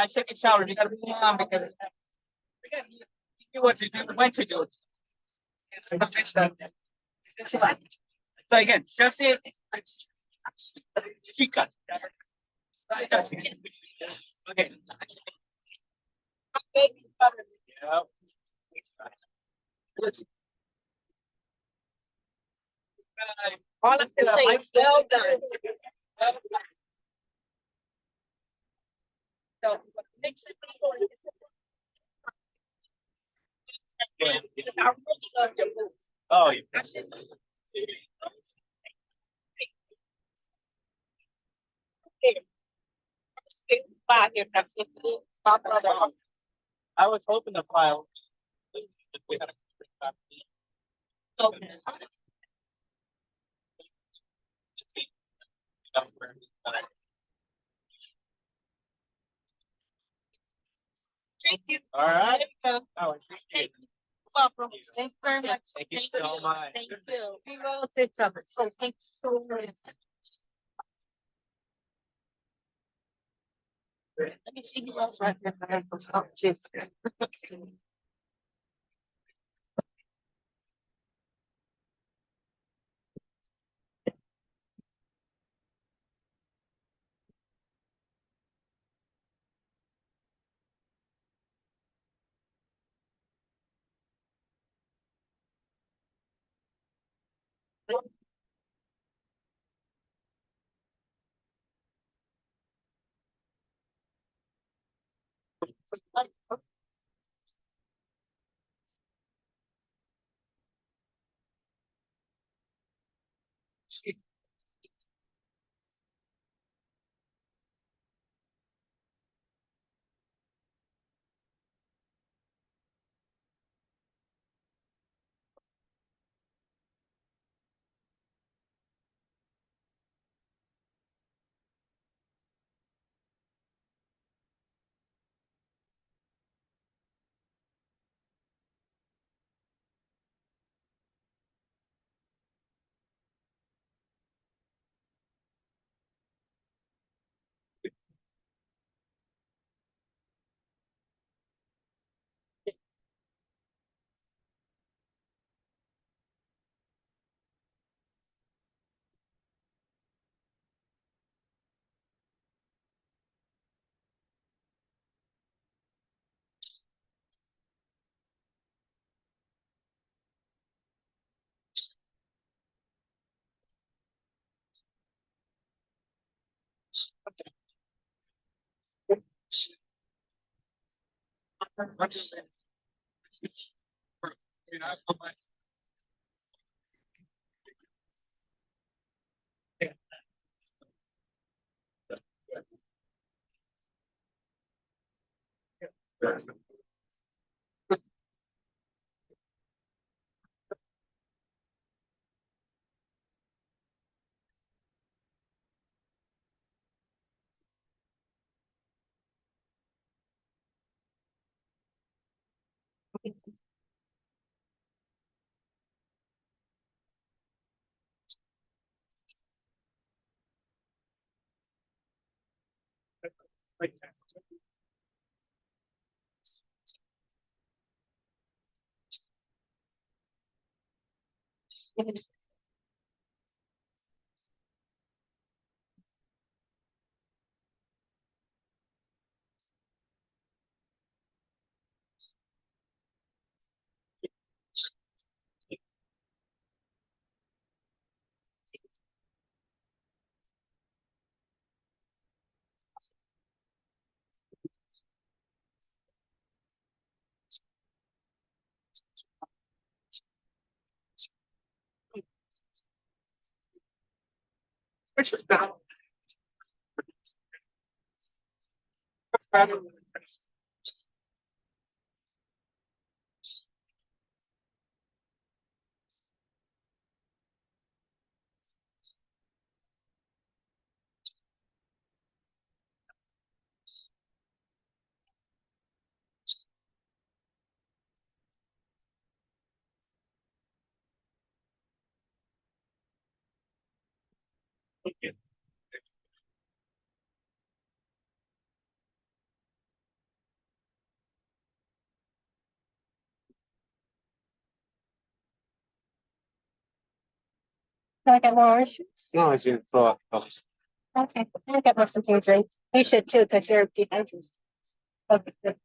S7: take a shower, you gotta be on because you do what you do, when to do it. So again, just it. She cut. Okay. Yeah. All of this is well done. So mix it. I really love your moves.
S9: Oh, yeah.
S6: I said,
S7: I was hoping to file. We had a
S6: okay. Thank you.
S7: all right.
S6: There we go.
S7: Oh, I appreciate it.
S6: Welcome. Thank you very much.
S9: Thank you so much.
S6: Thank you. We will take cover. So thank you so much. Let me see you outside.
S3: Can I get more orange juice?
S11: No, I didn't thought.
S3: Okay, I'll get more something to drink. You should too, because you're dehydrated. Okay, good.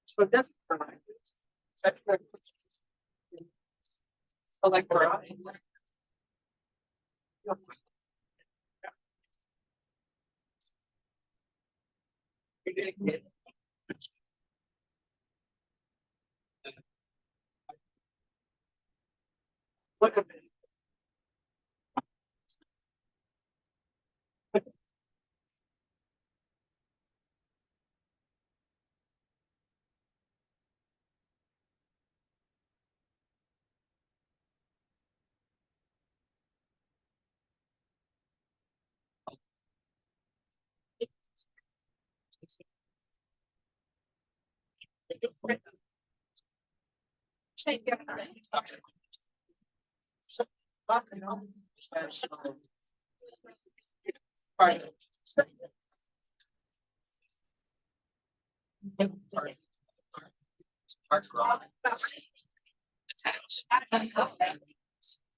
S12: So that's fine. So like for us. Look at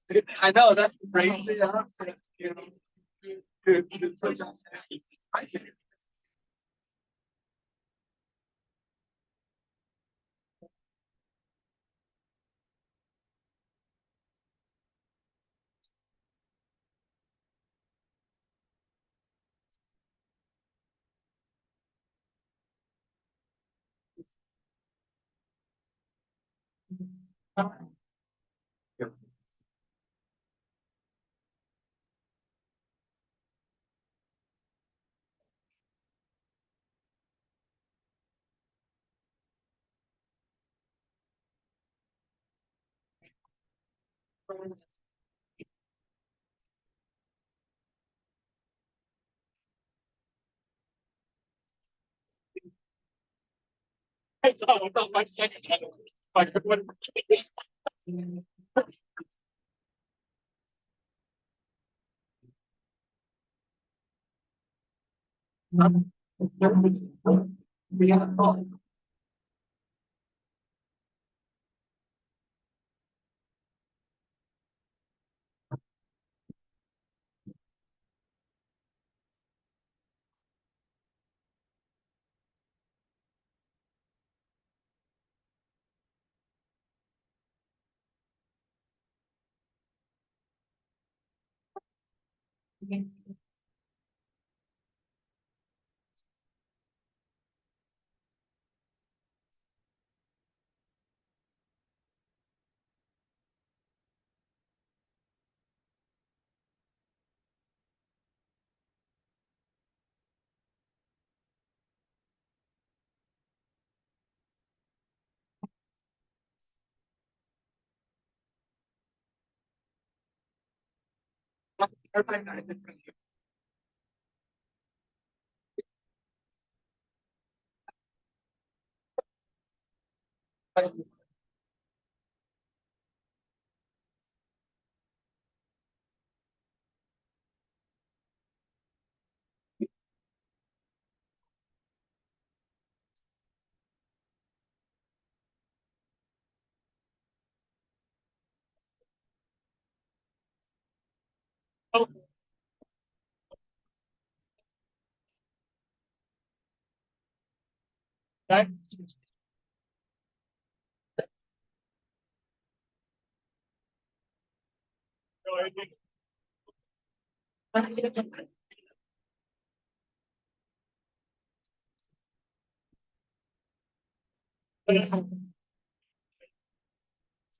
S12: it. I know that's crazy.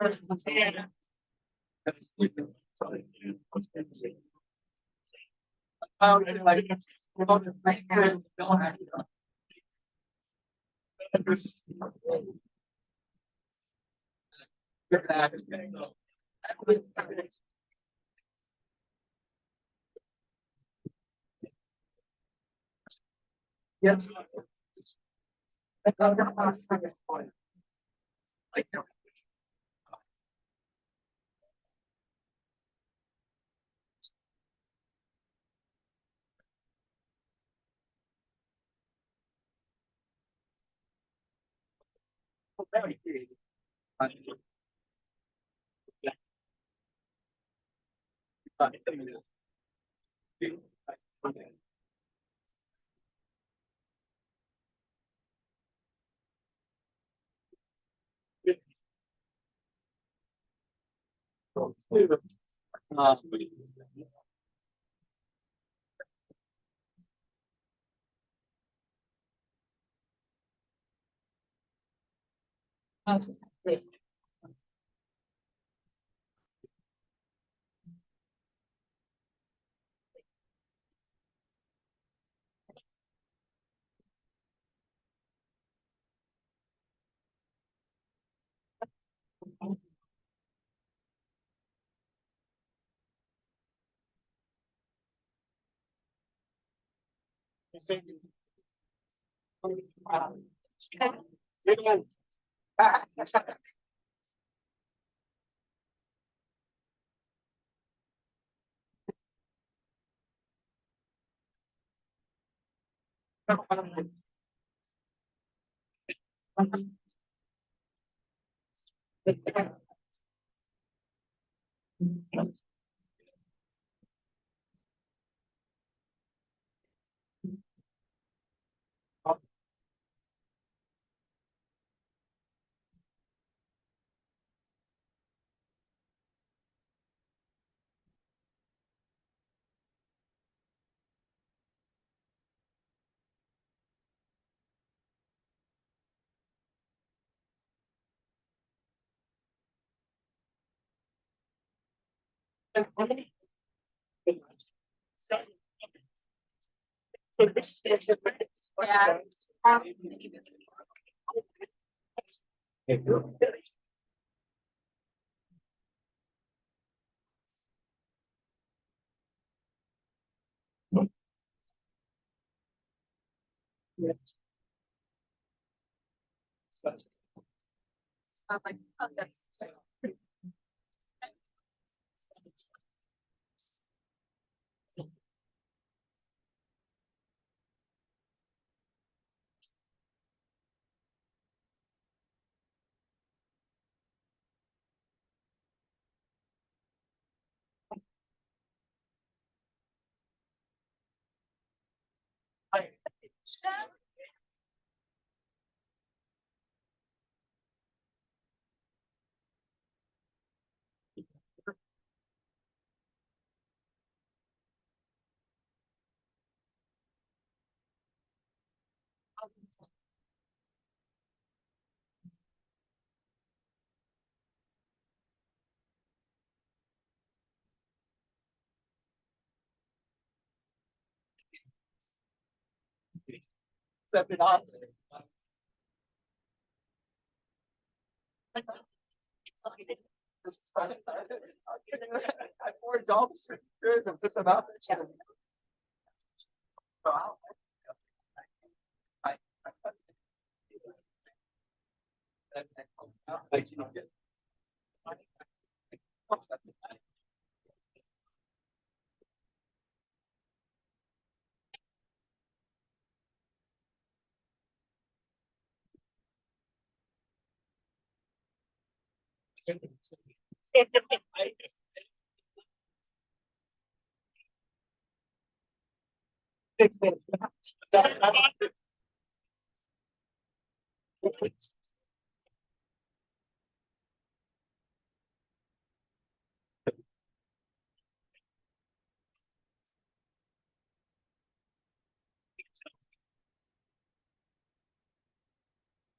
S12: Yes. Set it off. I four jobs, I'm just about.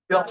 S12: Bill.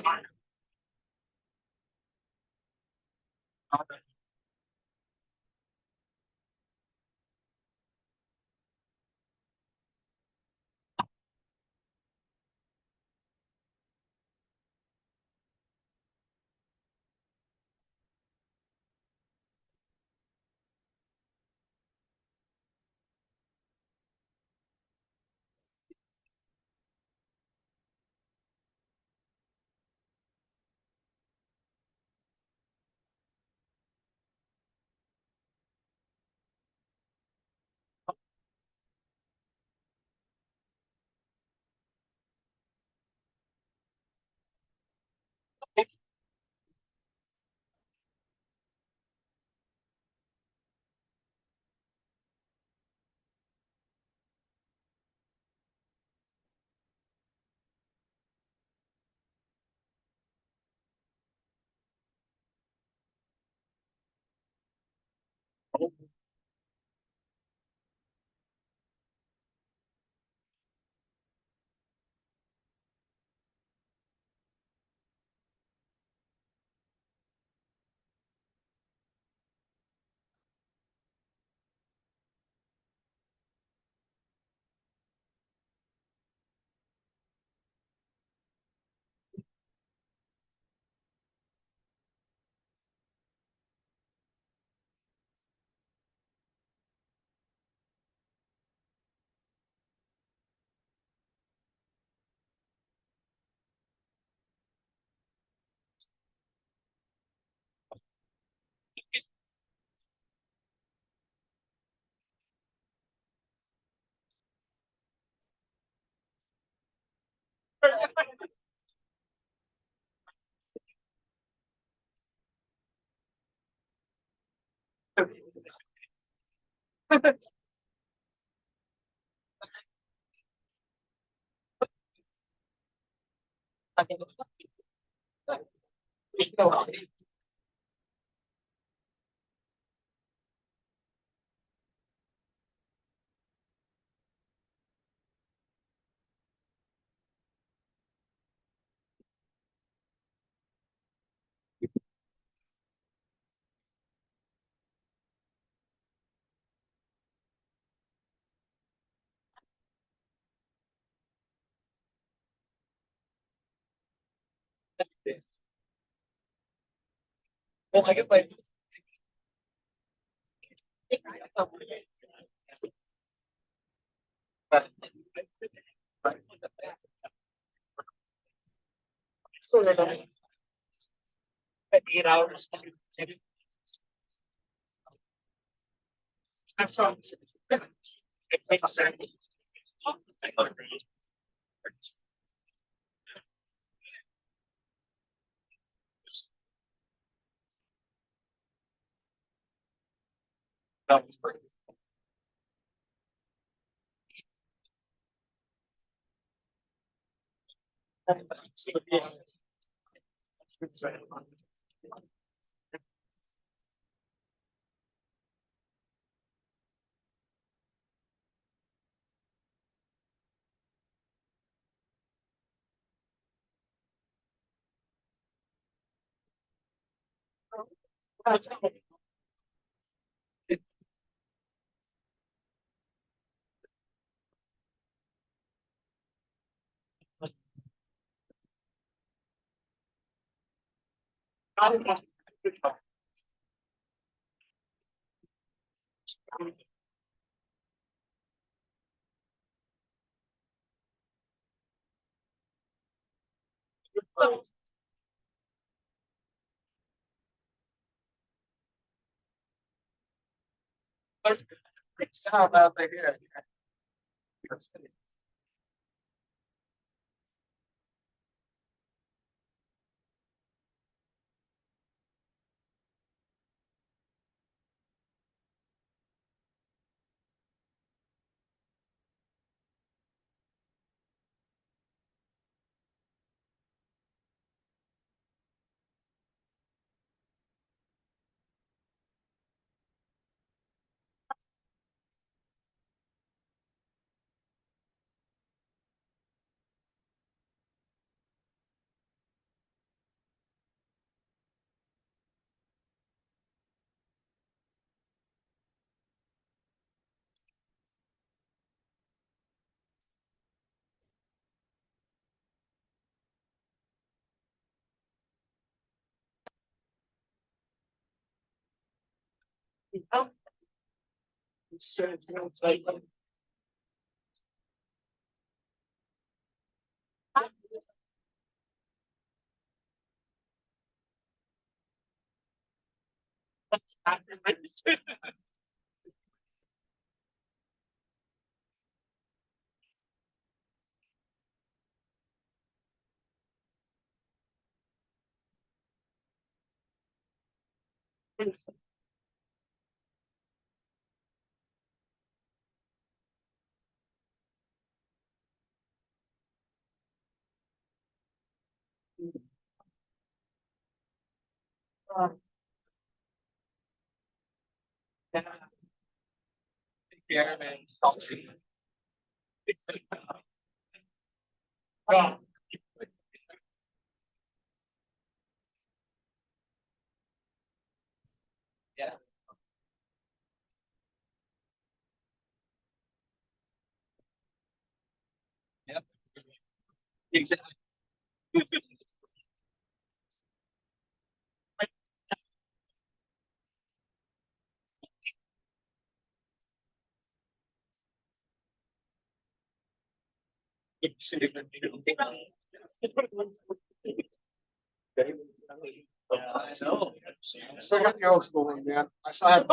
S12: So I got the old school one, man. I still have.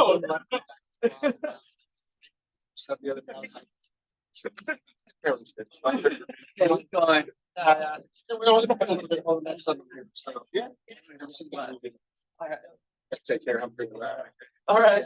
S12: Stuff the other day. I was like, parents, it's fine. Yeah. Let's take care. I'm bringing that. All right.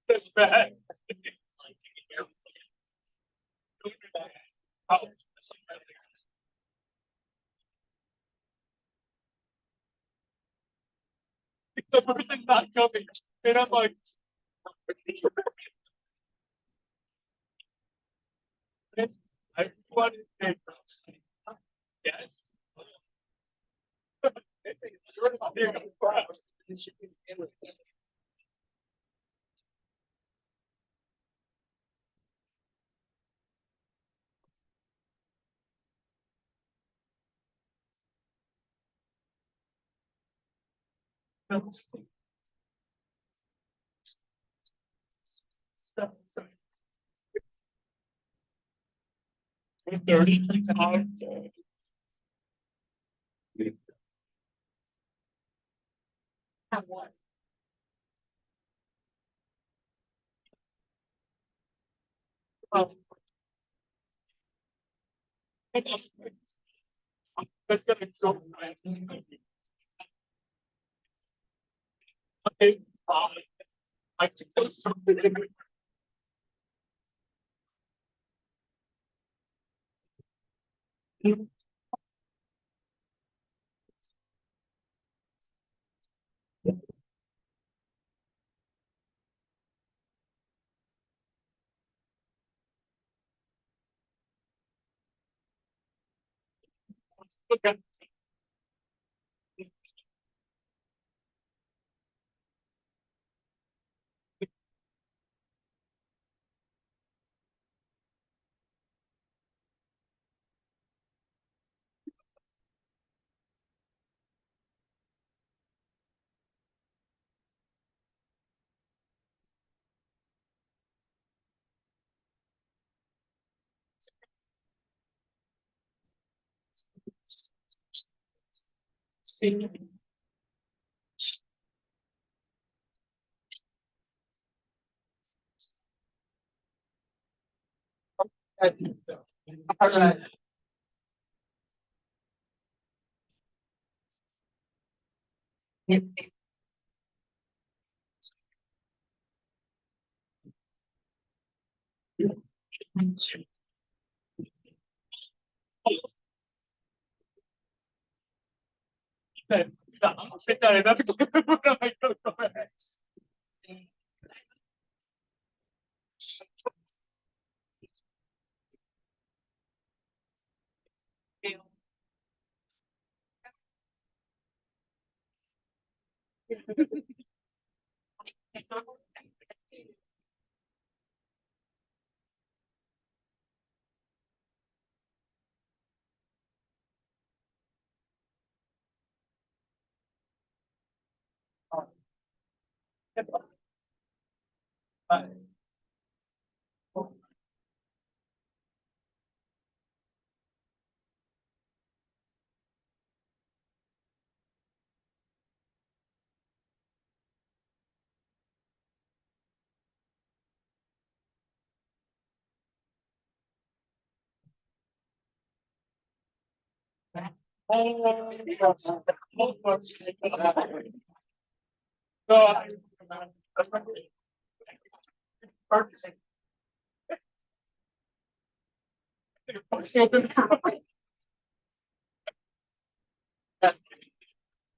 S12: That's bad. Not coming. And I'm like. I wanted to take. Yes. Dirty times. That's gonna go. Okay. I can tell something. Okay. See. All right. Aspettare, dato che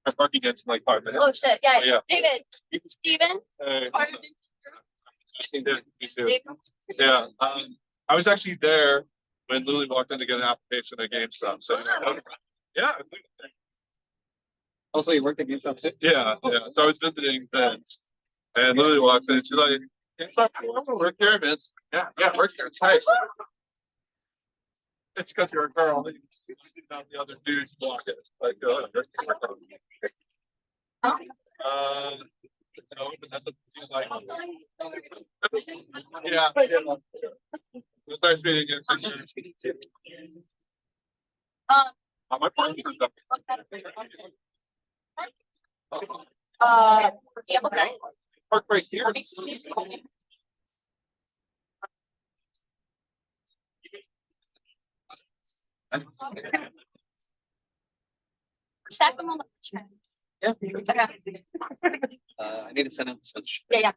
S12: I'm talking against like 5 minutes.
S10: Oh, shit, yeah,
S12: Yeah.
S10: David, Steven,
S12: Hey.
S10: part of it.
S12: Me too. Yeah, I was actually there when Lily walked in to get an application at GameStop, so. Yeah. Also, you worked at GameStop too? Yeah, so I was visiting then, and Lily walks in, and she's like, GameStop, I'm gonna work here, and it's, yeah, work here, it's nice. It's because you're a girl, and not the other dudes walk it, like, no, but that's what she's like. Yeah. It's nice meeting you. On my phone.
S10: Do you have a pen?
S12: Park right here.
S10: Stack them on the chair.
S12: Yeah.
S10: Okay.
S9: I need to send out the
S10: Yeah.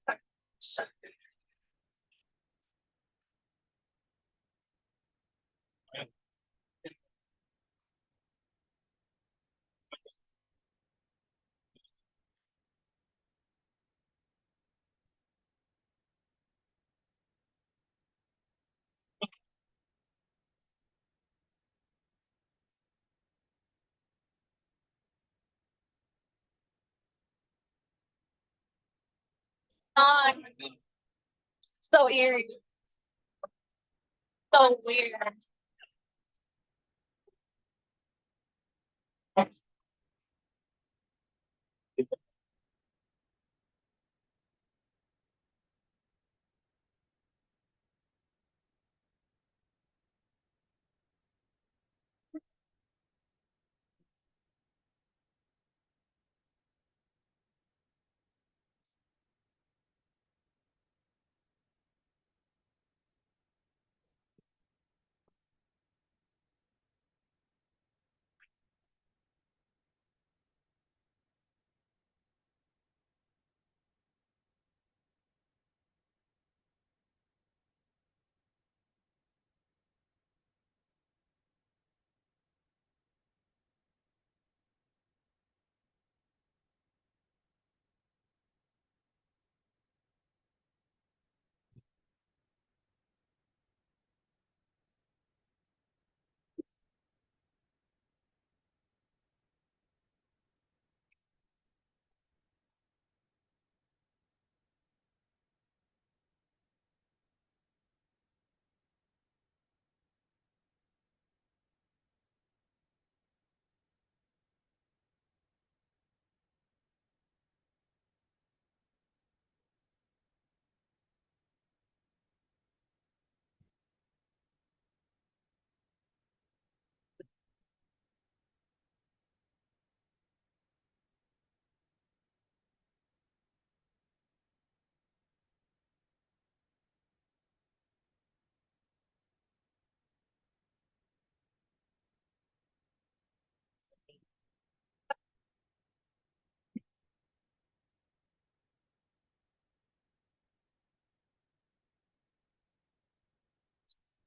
S10: So eerie. So weird.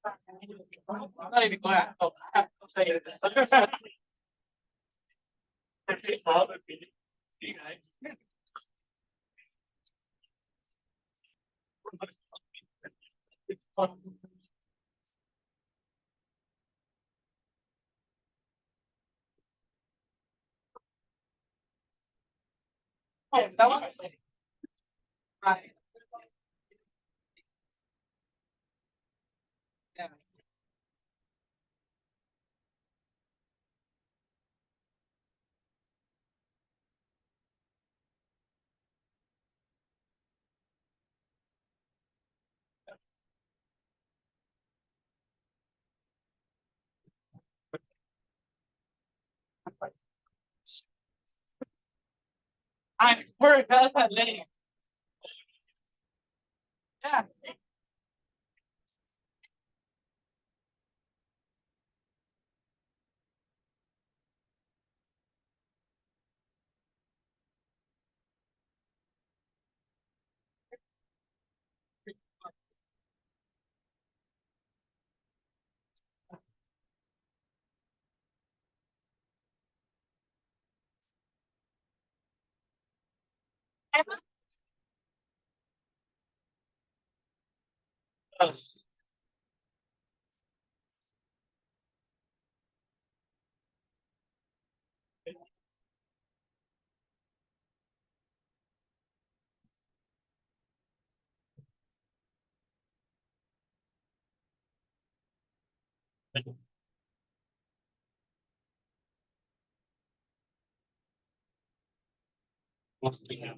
S7: I'm not even glad. Oh, I'll say it. See you guys. Oh, that was right. Yeah. I'm worried about that lady. Yeah. Yes. Let's do it.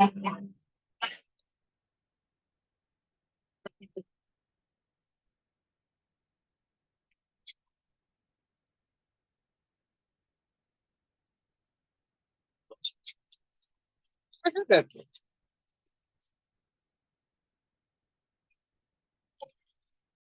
S11: I heard that.